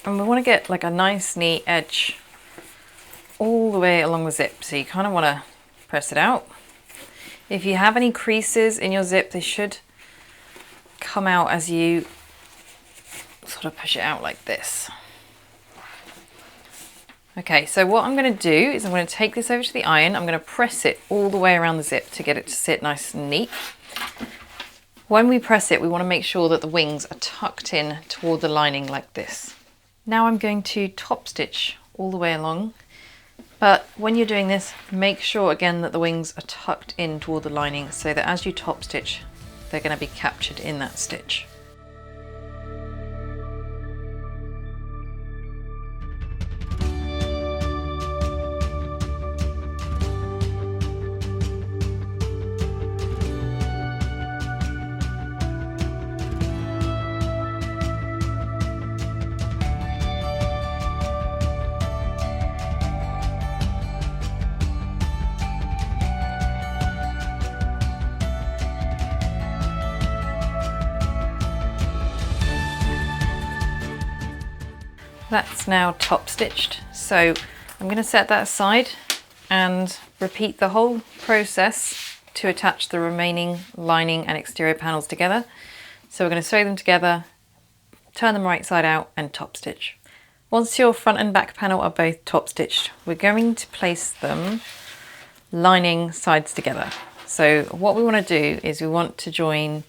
And we want to get like a nice neat edge all the way along the zip. So you kind of want to press it out. If you have any creases in your zip, they should come out as you sort of push it out like this. Okay, so what I'm going to do is I'm going to take this over to the iron. I'm going to press it all the way around the zip to get it to sit nice and neat. When we press it, we want to make sure that the wings are tucked in toward the lining like this. Now I'm going to top stitch all the way along, but when you're doing this, make sure again that the wings are tucked in toward the lining so that as you top stitch, they're going to be captured in that stitch. That's now top stitched, so I'm going to set that aside and repeat the whole process to attach the remaining lining and exterior panels together. So we're going to sew them together, turn them right side out and top stitch. Once your front and back panel are both top stitched, we're going to place them lining sides together. So what we want to do is we want to join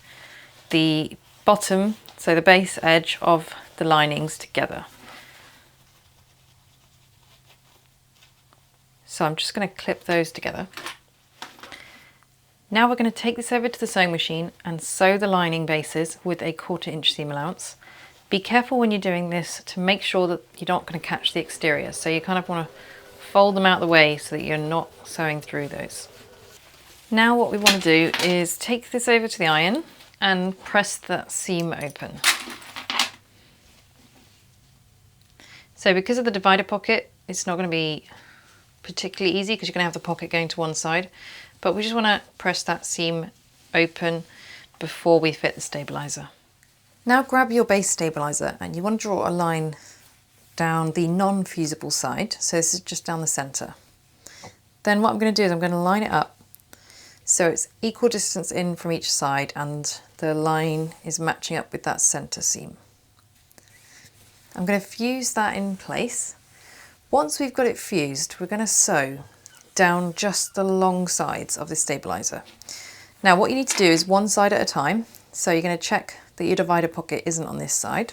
the bottom, so the base edge of the linings together. So I'm just going to clip those together. Now we're going to take this over to the sewing machine and sew the lining bases with a 1/4 inch seam allowance. Be careful when you're doing this to make sure that you're not going to catch the exterior. So you kind of want to fold them out of the way so that you're not sewing through those. Now what we want to do is take this over to the iron and press that seam open. So because of the divider pocket, it's not going to be particularly easy because you're going to have the pocket going to one side, but we just want to press that seam open before we fit the stabilizer. Now grab your base stabilizer and you want to draw a line down the non-fusible side, so this is just down the center. Then what I'm going to do is I'm going to line it up so it's equal distance in from each side and the line is matching up with that center seam. I'm going to fuse that in place. Once we've got it fused, we're going to sew down just the long sides of the stabilizer. Now what you need to do is one side at a time. So you're going to check that your divider pocket isn't on this side.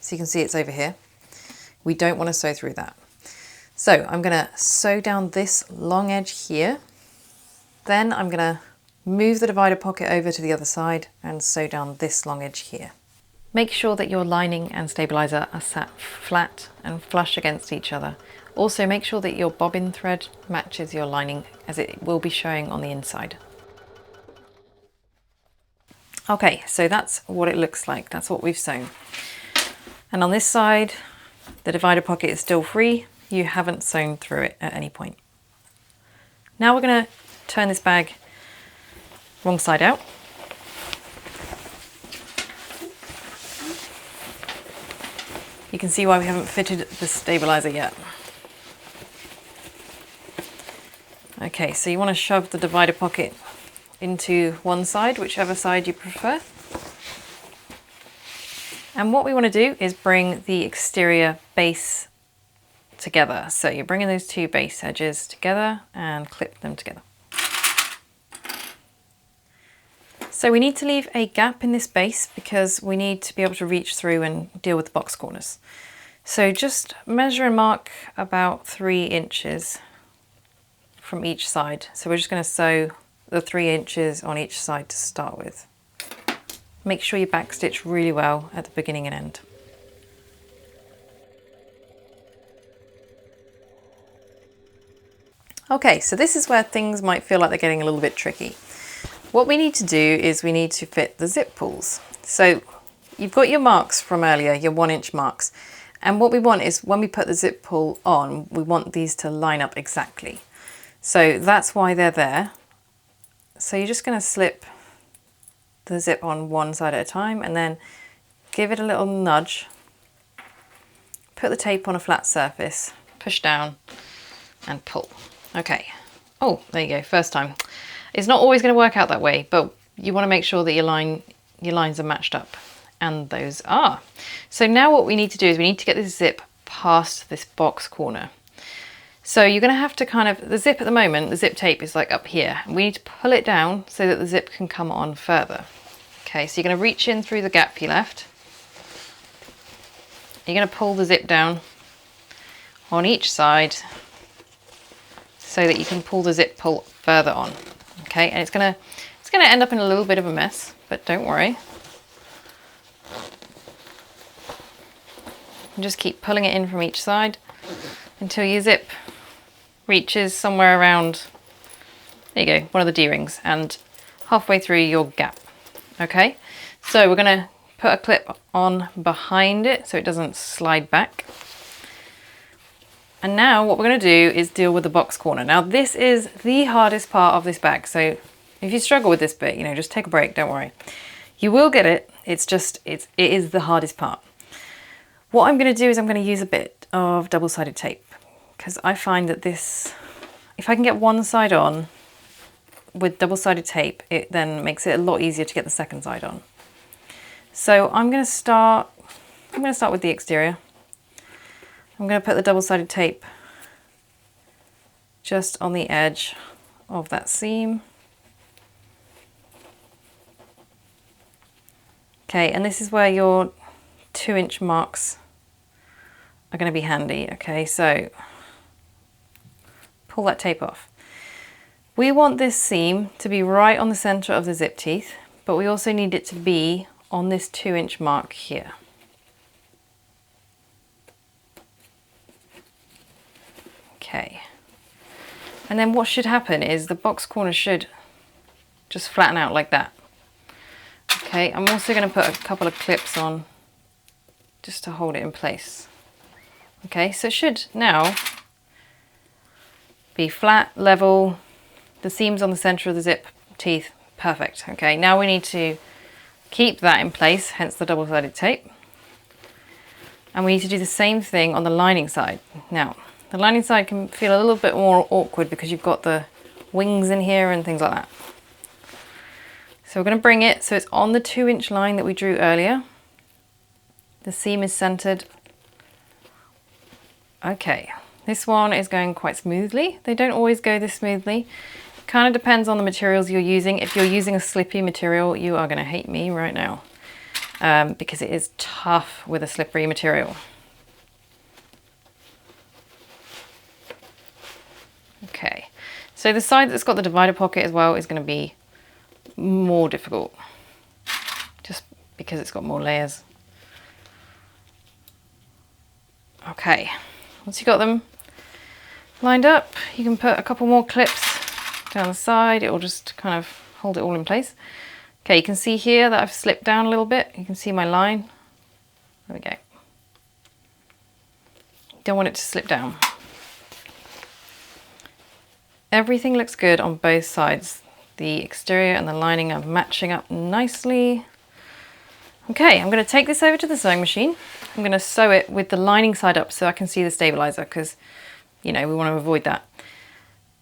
So you can see it's over here. We don't want to sew through that. So I'm going to sew down this long edge here. Then I'm going to move the divider pocket over to the other side and sew down this long edge here. Make sure that your lining and stabilizer are sat flat and flush against each other. Also make sure that your bobbin thread matches your lining as it will be showing on the inside. Okay, so that's what it looks like. That's what we've sewn. And on this side, the divider pocket is still free. You haven't sewn through it at any point. Now we're going to turn this bag wrong side out. You can see why we haven't fitted the stabilizer yet. Okay, so you want to shove the divider pocket into one side, whichever side you prefer. And what we want to do is bring the exterior base together. So you're bringing those two base edges together and clip them together. So we need to leave a gap in this base because we need to be able to reach through and deal with the box corners. So just measure and mark about 3 inches from each side. So we're just going to sew the 3 inches on each side to start with. Make sure you backstitch really well at the beginning and end. Okay, so this is where things might feel like they're getting a little bit tricky. What we need to do is we need to fit the zip pulls. So you've got your marks from earlier, your 1-inch marks. And what we want is when we put the zip pull on, we want these to line up exactly. So that's why they're there. So you're just going to slip the zip on one side at a time and then give it a little nudge. Put the tape on a flat surface, push down and pull. Okay. Oh, there you go, first time. It's not always going to work out that way, but you want to make sure that your lines are matched up, and those are. So now what we need to do is we need to get this zip past this box corner. So you're going to have to kind of, the zip at the moment, the zip tape is like up here. We need to pull it down so that the zip can come on further. Okay, so you're going to reach in through the gap you left. You're going to pull the zip down on each side so that you can pull the zip pull further on. Okay, and it's going to end up in a little bit of a mess, but don't worry. And just keep pulling it in from each side until your zip reaches somewhere around, there you go, one of the D-rings and halfway through your gap. Okay, so we're going to put a clip on behind it so it doesn't slide back. And now what we're going to do is deal with the box corner. Now this is the hardest part of this bag, so if you struggle with this bit, just take a break, don't worry. You will get it, it is the hardest part. What I'm going to do is I'm going to use a bit of double-sided tape because I find that this, if I can get one side on with double-sided tape, it then makes it a lot easier to get the second side on. So I'm going to start with the exterior. I'm going to put the double-sided tape just on the edge of that seam. Okay, and this is where your 2-inch marks are going to be handy. Okay, so pull that tape off. We want this seam to be right on the center of the zip teeth, but we also need it to be on this 2-inch mark here. Okay, and then what should happen is the box corner should just flatten out like that. Okay, I'm also going to put a couple of clips on just to hold it in place. Okay, so it should now be flat, level, the seams on the center of the zip teeth, perfect. Okay, now we need to keep that in place, hence the double-sided tape. And we need to do the same thing on the lining side. Now, the lining side can feel a little bit more awkward because you've got the wings in here and things like that. So we're going to bring it so it's on the 2-inch line that we drew earlier. The seam is centered. Okay, this one is going quite smoothly. They don't always go this smoothly. It kind of depends on the materials you're using. If you're using a slippy material, you are going to hate me right now because it is tough with a slippery material. Okay, so the side that's got the divider pocket as well is going to be more difficult just because it's got more layers. Okay, once you've got them lined up, you can put a couple more clips down the side. It will just kind of hold it all in place. Okay, you can see here that I've slipped down a little bit. You can see my line. There we go. Don't want it to slip down. Everything looks good on both sides. The exterior and the lining are matching up nicely. Okay, I'm going to take this over to the sewing machine. I'm going to sew it with the lining side up so I can see the stabilizer because, you know, we want to avoid that.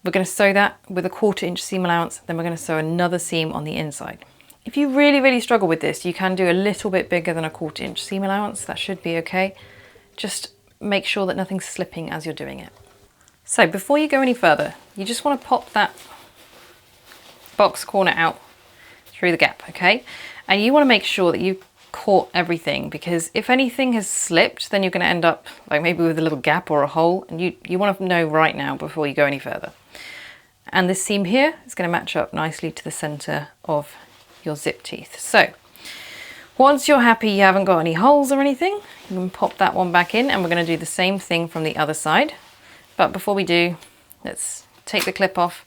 We're going to sew that with a 1/4 inch seam allowance, then we're going to sew another seam on the inside. If you really struggle with this, you can do a little bit bigger than a 1/4 inch seam allowance. That should be okay. Just make sure that nothing's slipping as you're doing it. So before you go any further, you just want to pop that box corner out through the gap, okay? And you want to make sure that you caught everything, because if anything has slipped, then you're going to end up like maybe with a little gap or a hole, and you want to know right now before you go any further. And this seam here is going to match up nicely to the center of your zip teeth. So once you're happy you haven't got any holes or anything, you can pop that one back in, and we're going to do the same thing from the other side. But before we do, let's take the clip off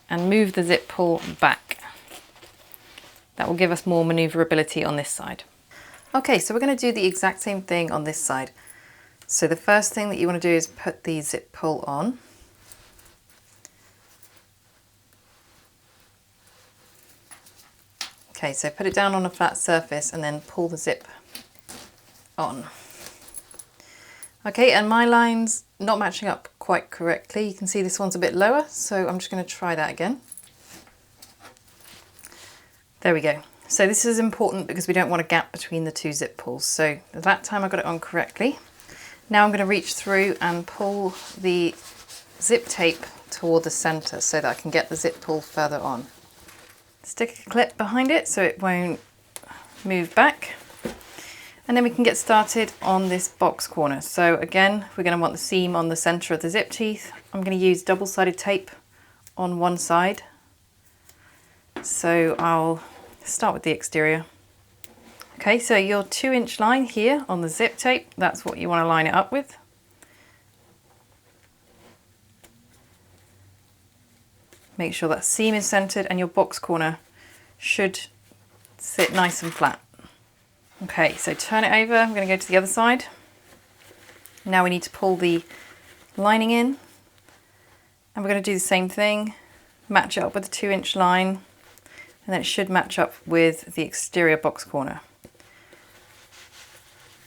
and move the zip pull back. That will give us more maneuverability on this side. Okay, so we're going to do the exact same thing on this side. So the first thing that you want to do is put the zip pull on. Okay, so put it down on a flat surface and then pull the zip on. Okay, and my line's not matching up quite correctly. You can see this one's a bit lower, so I'm just going to try that again. There we go. So this is important because we don't want a gap between the two zip pulls. So that time I got it on correctly. Now I'm going to reach through and pull the zip tape toward the center so that I can get the zip pull further on. Stick a clip behind it so it won't move back. And then we can get started on this box corner. So again, we're going to want the seam on the center of the zip teeth. I'm going to use double-sided tape on one side. So I'll start with the exterior. Okay, so your 2-inch line here on the zip tape, that's what you want to line it up with. Make sure that seam is centered and your box corner should sit nice and flat. Okay, so turn it over. I'm going to go to the other side. Now we need to pull the lining in, and we're going to do the same thing. Match it up with the 2-inch line, and then it should match up with the exterior box corner.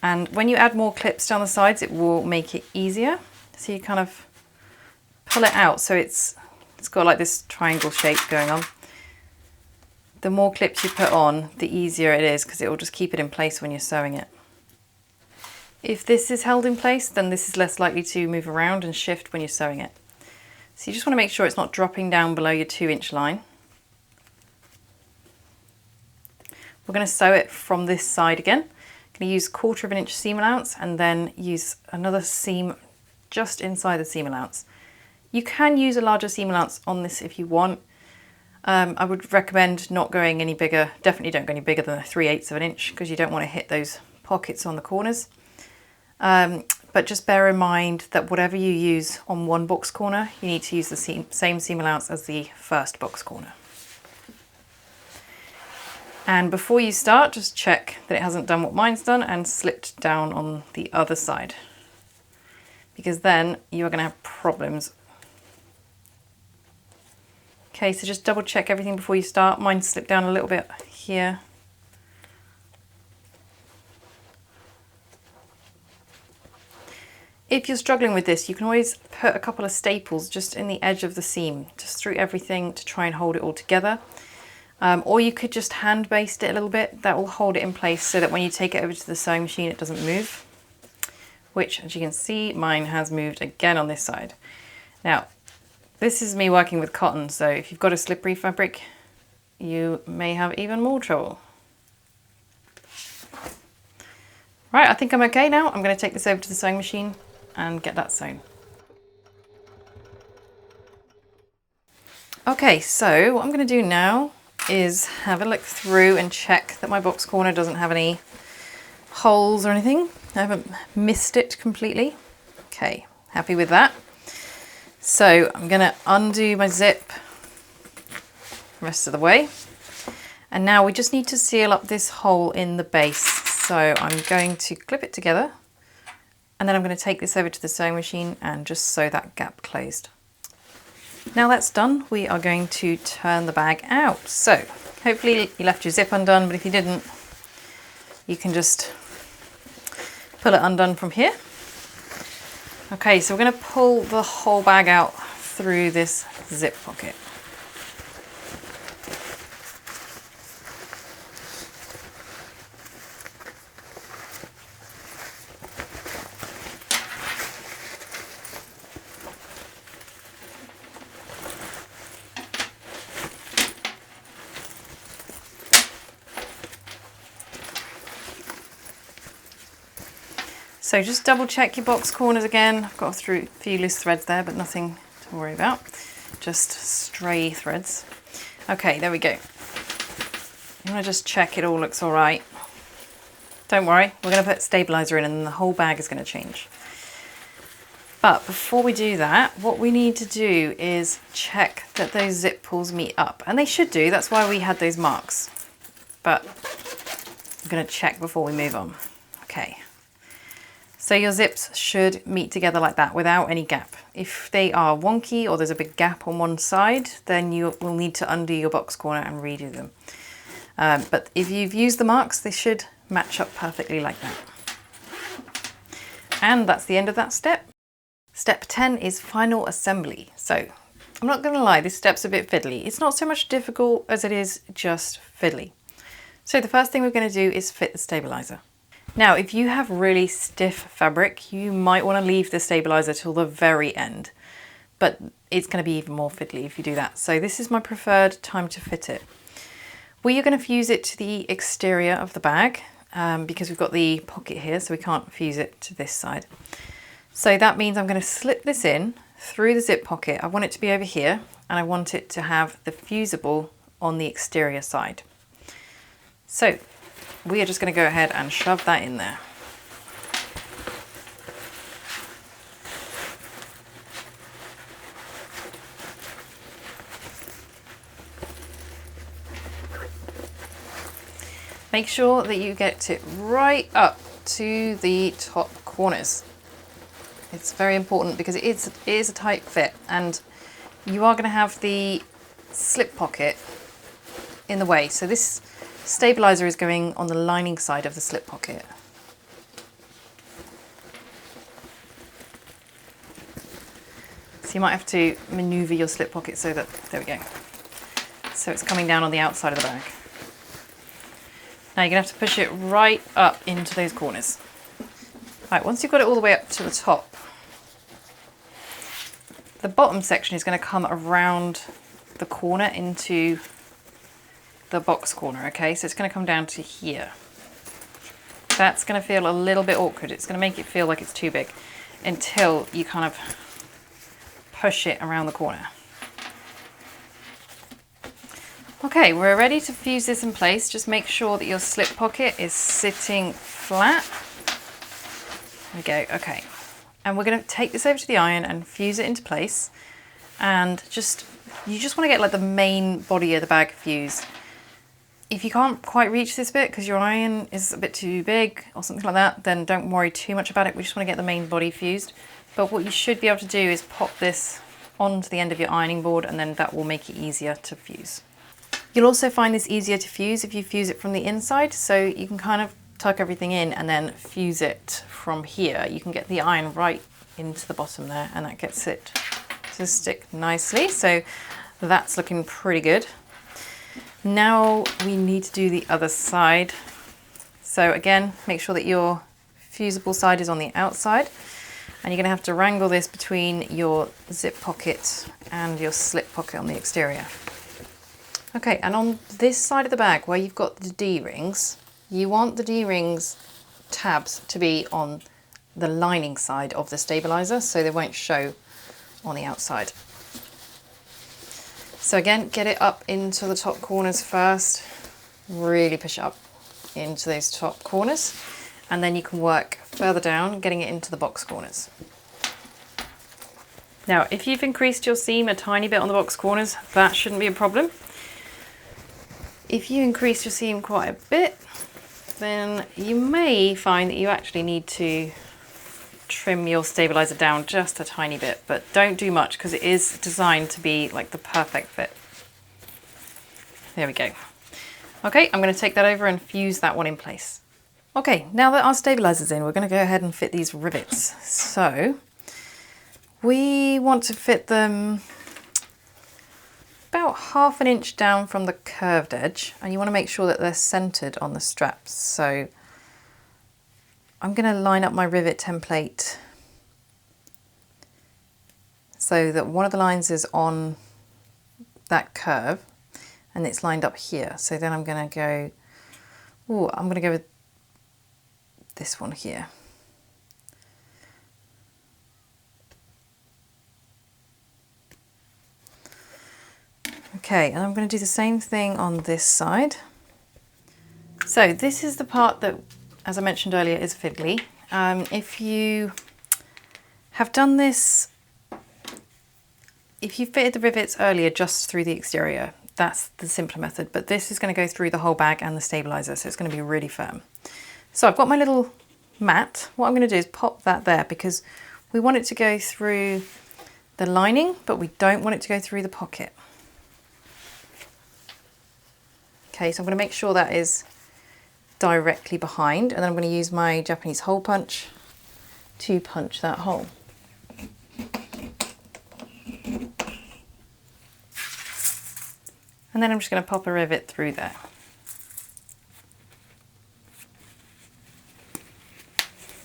And when you add more clips down the sides, it will make it easier. So you kind of pull it out so it's got like this triangle shape going on. The more clips you put on, the easier it is because it will just keep it in place when you're sewing it. If this is held in place, then this is less likely to move around and shift when you're sewing it. So you just want to make sure it's not dropping down below your 2-inch line. We're going to sew it from this side again. I'm going to use 1/4 inch seam allowance and then use another seam just inside the seam allowance. You can use a larger seam allowance on this if you want. I would recommend not going any bigger, definitely don't go any bigger than 3/8 of an inch because you don't want to hit those pockets on the corners. But just bear in mind that whatever you use on one box corner, you need to use the same seam allowance as the first box corner. And before you start, just check that it hasn't done what mine's done and slipped down on the other side, because then you are going to have problems. Okay, so just double check everything before you start. Mine slipped down a little bit here. If you're struggling with this, you can always put a couple of staples just in the edge of the seam, just through everything to try and hold it all together. Or you could just hand baste it a little bit. That will hold it in place so that when you take it over to the sewing machine, it doesn't move. Which, as you can see, mine has moved again on this side. Now, this is me working with cotton, so if you've got a slippery fabric, you may have even more trouble. Right, I think I'm okay now. I'm going to take this over to the sewing machine and get that sewn. Okay, so what I'm going to do now is have a look through and check that my box corner doesn't have any holes or anything. I haven't missed it completely. Okay, happy with that. So I'm going to undo my zip the rest of the way. And now we just need to seal up this hole in the base. So I'm going to clip it together, and then I'm going to take this over to the sewing machine and just sew that gap closed. Now that's done, we are going to turn the bag out. So hopefully you left your zip undone, but if you didn't, you can just pull it undone from here. Okay, so we're going to pull the whole bag out through this zip pocket. So just double check your box corners again. I've got through a few loose threads there, but nothing to worry about. Just stray threads. Okay, there we go. You want to just check it all looks all right. Don't worry, we're going to put stabilizer in and then the whole bag is going to change. But before we do that, what we need to do is check that those zip pulls meet up. And they should do, that's why we had those marks. But I'm going to check before we move on. Okay. So your zips should meet together like that without any gap. If they are wonky or there's a big gap on one side, then you will need to undo your box corner and redo them. But if you've used the marks, they should match up perfectly like that. And that's the end of that step. Step 10 is final assembly. So I'm not going to lie, this step's a bit fiddly. It's not so much difficult as it is just fiddly. So the first thing we're going to do is fit the stabilizer. Now, if you have really stiff fabric, you might want to leave the stabilizer till the very end, but it's going to be even more fiddly if you do that. So this is my preferred time to fit it. We are going to fuse it to the exterior of the bag because we've got the pocket here, so we can't fuse it to this side. So that means I'm going to slip this in through the zip pocket. I want it to be over here, and I want it to have the fusible on the exterior side. So we are just going to go ahead and shove that in there. Make sure that you get it right up to the top corners. It's very important because it is a tight fit, and you are going to have the slip pocket in the way. So this stabilizer is going on the lining side of the slip pocket. So you might have to maneuver your slip pocket so that, there we go. So it's coming down on the outside of the bag. Now you're going to have to push it right up into those corners. Right, once you've got it all the way up to the top, the bottom section is going to come around the corner into the box corner, okay? So it's going to come down to here. That's going to feel a little bit awkward. It's going to make it feel like it's too big until you kind of push it around the corner. Okay, we're ready to fuse this in place. Just make sure that your slip pocket is sitting flat. There we go, okay. And we're going to take this over to the iron and fuse it into place. And you just want to get like the main body of the bag fused. If you can't quite reach this bit because your iron is a bit too big or something like that, then don't worry too much about it. We just want to get the main body fused. But what you should be able to do is pop this onto the end of your ironing board, and then that will make it easier to fuse. You'll also find this easier to fuse if you fuse it from the inside, so you can kind of tuck everything in and then fuse it from here. You can get the iron right into the bottom there, and that gets it to stick nicely. So that's looking pretty good. Now we need to do the other side. So again, make sure that your fusible side is on the outside, and you're going to have to wrangle this between your zip pocket and your slip pocket on the exterior. Okay, and on this side of the bag where you've got the D-rings, you want the D-rings tabs to be on the lining side of the stabilizer so they won't show on the outside. So again, get it up into the top corners first, really push it up into those top corners, and then you can work further down, getting it into the box corners. Now, if you've increased your seam a tiny bit on the box corners, that shouldn't be a problem. If you increase your seam quite a bit, then you may find that you actually need to trim your stabilizer down just a tiny bit, but don't do much because it is designed to be like the perfect fit. There we go. Okay, I'm going to take that over and fuse that one in place. Okay, now that our stabilizer's in, we're going to go ahead and fit these rivets. So we want to fit them about 1/2 inch down from the curved edge, and you want to make sure that they're centered on the straps. So I'm going to line up my rivet template so that one of the lines is on that curve and it's lined up here. So then I'm going to go, I'm going to go with this one here. Okay, and I'm going to do the same thing on this side. So this is the part that, as I mentioned earlier, is fiddly. If you have done this, if you fitted the rivets earlier just through the exterior, that's the simpler method, but this is going to go through the whole bag and the stabilizer, so it's going to be really firm. So I've got my little mat. What I'm going to do is pop that there because we want it to go through the lining, but we don't want it to go through the pocket. Okay, so I'm going to make sure that is directly behind, and then I'm going to use my Japanese hole punch to punch that hole. And then I'm just going to pop a rivet through there.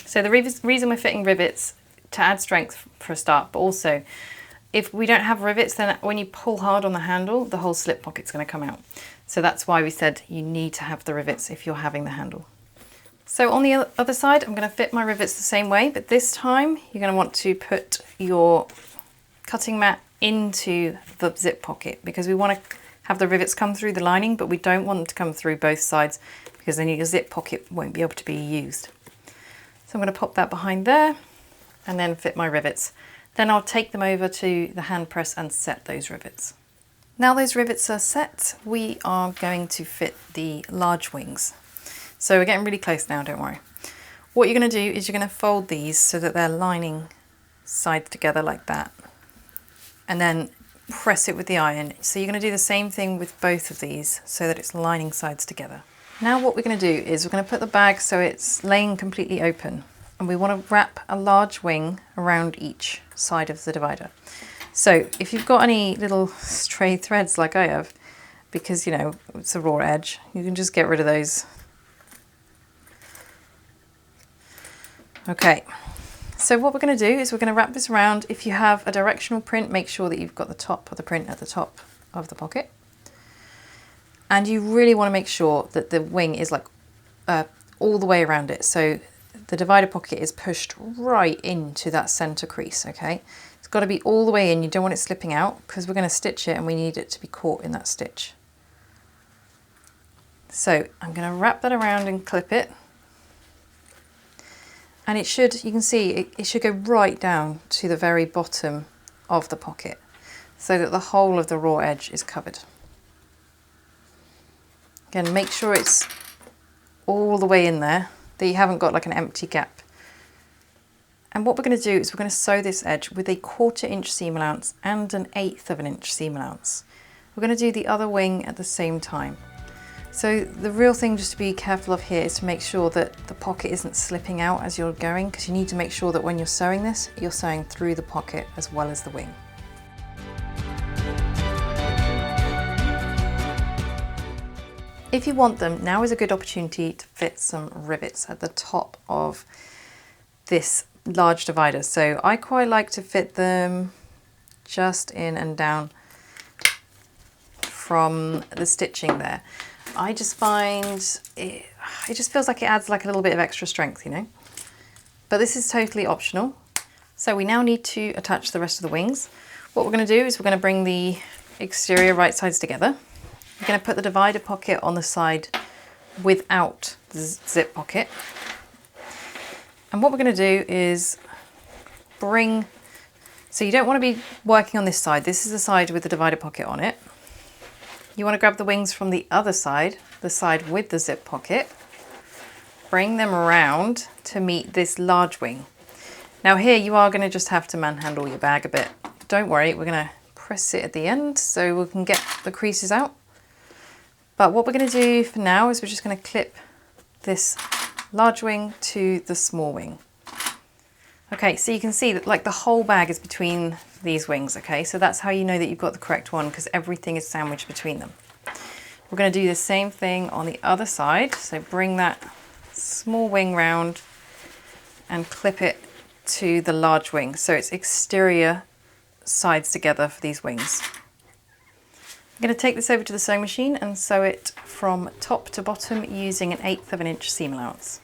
So the reason we're fitting rivets to add strength for a start, but also if we don't have rivets, then when you pull hard on the handle, the whole slip pocket's going to come out. So that's why we said you need to have the rivets if you're having the handle. So on the other side, I'm going to fit my rivets the same way, but this time you're going to want to put your cutting mat into the zip pocket because we want to have the rivets come through the lining, but we don't want them to come through both sides because then your zip pocket won't be able to be used. So I'm going to pop that behind there and then fit my rivets. Then I'll take them over to the hand press and set those rivets. Now those rivets are set, we are going to fit the large wings. So we're getting really close now, don't worry. What you're going to do is you're going to fold these so that they're lining sides together like that. And then press it with the iron. So you're going to do the same thing with both of these so that it's lining sides together. Now what we're going to do is we're going to put the bag so it's laying completely open. And we want to wrap a large wing around each side of the divider. So if you've got any little stray threads like I have, because you know it's a raw edge, you can just get rid of those. Okay, so what we're going to do is we're going to wrap this around. If you have a directional print, make sure that you've got the top of the print at the top of the pocket. And you really want to make sure that the wing is like all the way around it. So the divider pocket is pushed right into that center crease, okay? It's got to be all the way in. You don't want it slipping out because we're going to stitch it and we need it to be caught in that stitch. So I'm going to wrap that around and clip it. And it should, you can see, it should go right down to the very bottom of the pocket so that the whole of the raw edge is covered. Again, make sure it's all the way in there, that you haven't got like an empty gap. And what we're going to do is we're going to sew this edge with a 1/4 inch seam allowance and an 1/8 of an inch seam allowance. We're going to do the other wing at the same time. So the real thing just to be careful of here is to make sure that the pocket isn't slipping out as you're going, because you need to make sure that when you're sewing this, you're sewing through the pocket as well as the wing. If you want them, now is a good opportunity to fit some rivets at the top of this large divider. So I quite like to fit them just in and down from the stitching there. I just find it just feels like it adds like a little bit of extra strength, you know. But this is totally optional. So we now need to attach the rest of the wings. What we're going to do is we're going to bring the exterior right sides together. We're going to put the divider pocket on the side without the zip pocket. And what we're going to do is bring, so you don't want to be working on this side. This is the side with the divider pocket on it. You want to grab the wings from the other side, the side with the zip pocket, bring them around to meet this large wing. Now here you are going to just have to manhandle your bag a bit. Don't worry, we're going to press it at the end so we can get the creases out. But what we're going to do for now is we're just going to clip this large wing to the small wing. Okay, so you can see that like the whole bag is between these wings, okay? So that's how you know that you've got the correct one, because everything is sandwiched between them. We're going to do the same thing on the other side. So bring that small wing round and clip it to the large wing. So it's exterior sides together for these wings. I'm going to take this over to the sewing machine and sew it from top to bottom using an 1/8 of an inch seam allowance.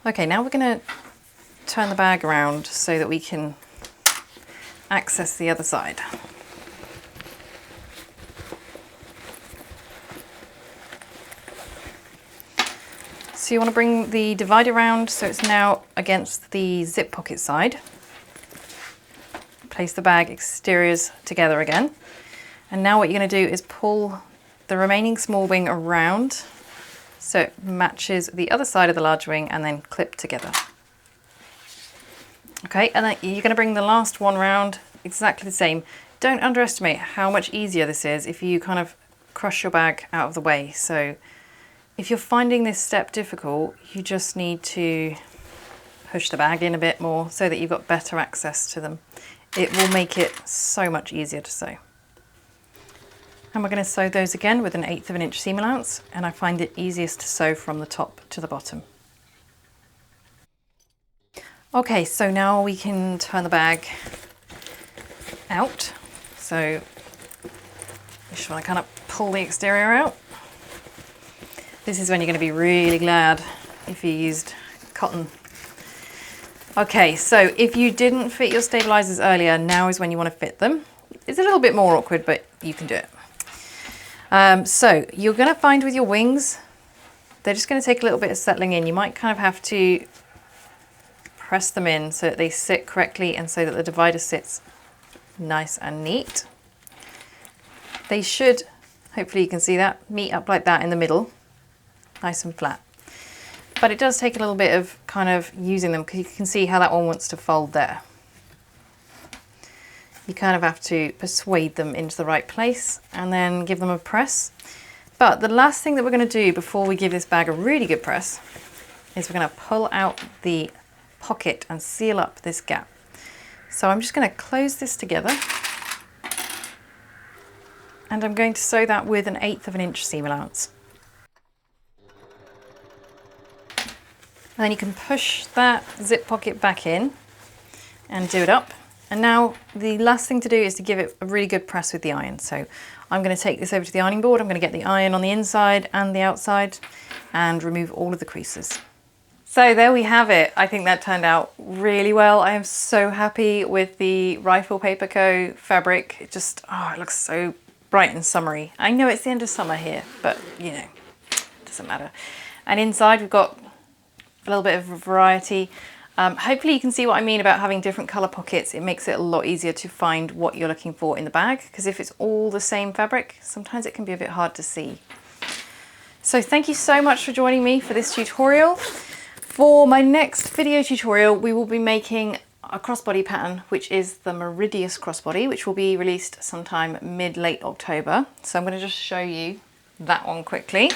Okay, now we're going to turn the bag around so that we can access the other side. So you want to bring the divider around so it's now against the zip pocket side. Place the bag exteriors together again. And now what you're going to do is pull the remaining small wing around so it matches the other side of the large wing and then clip together. Okay, and then you're going to bring the last one round exactly the same. Don't underestimate how much easier this is if you kind of crush your bag out of the way. So if you're finding this step difficult, you just need to push the bag in a bit more so that you've got better access to them. It will make it so much easier to sew. And we're going to sew those again with an 1/8 of an inch seam allowance, and I find it easiest to sew from the top to the bottom. Okay, so now we can turn the bag out. So you just want to kind of pull the exterior out. This is when you're going to be really glad if you used cotton. Okay, so if you didn't fit your stabilizers earlier, now is when you want to fit them. It's a little bit more awkward, but you can do it. So you're going to find with your wings, they're just going to take a little bit of settling in. You might kind of have to press them in so that they sit correctly and so that the divider sits nice and neat. They should, hopefully you can see that, meet up like that in the middle, nice and flat. But it does take a little bit of kind of using them, because you can see how that one wants to fold there. You kind of have to persuade them into the right place and then give them a press. But the last thing that we're going to do before we give this bag a really good press is we're going to pull out the pocket and seal up this gap. So I'm just going to close this together and I'm going to sew that with an 1/8 of an inch seam allowance. And then you can push that zip pocket back in and do it up. And now the last thing to do is to give it a really good press with the iron. So I'm going to take this over to the ironing board. I'm going to get the iron on the inside and the outside and remove all of the creases. So there we have it. I think that turned out really well. I am so happy with the Rifle Paper Co. fabric. It just, oh, it looks so bright and summery. I know it's the end of summer here, but you know, it doesn't matter. And inside we've got a little bit of variety. Hopefully you can see what I mean about having different colour pockets. It makes it a lot easier to find what you're looking for in the bag, because if it's all the same fabric, sometimes it can be a bit hard to see. So thank you so much for joining me for this tutorial. For my next video tutorial, we will be making a crossbody pattern, which is the Meridius crossbody, which will be released sometime mid-late October. So I'm going to just show you that one quickly.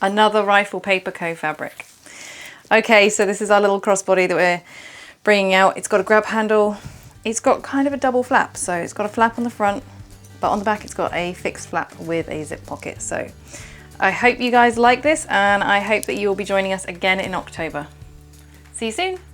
Another Rifle Paper Co fabric. Okay, so this is our little crossbody that we're bringing out. It's got a grab handle. It's got kind of a double flap. So it's got a flap on the front, but on the back it's got a fixed flap with a zip pocket. So I hope you guys like this, and I hope that you will be joining us again in October. See you soon.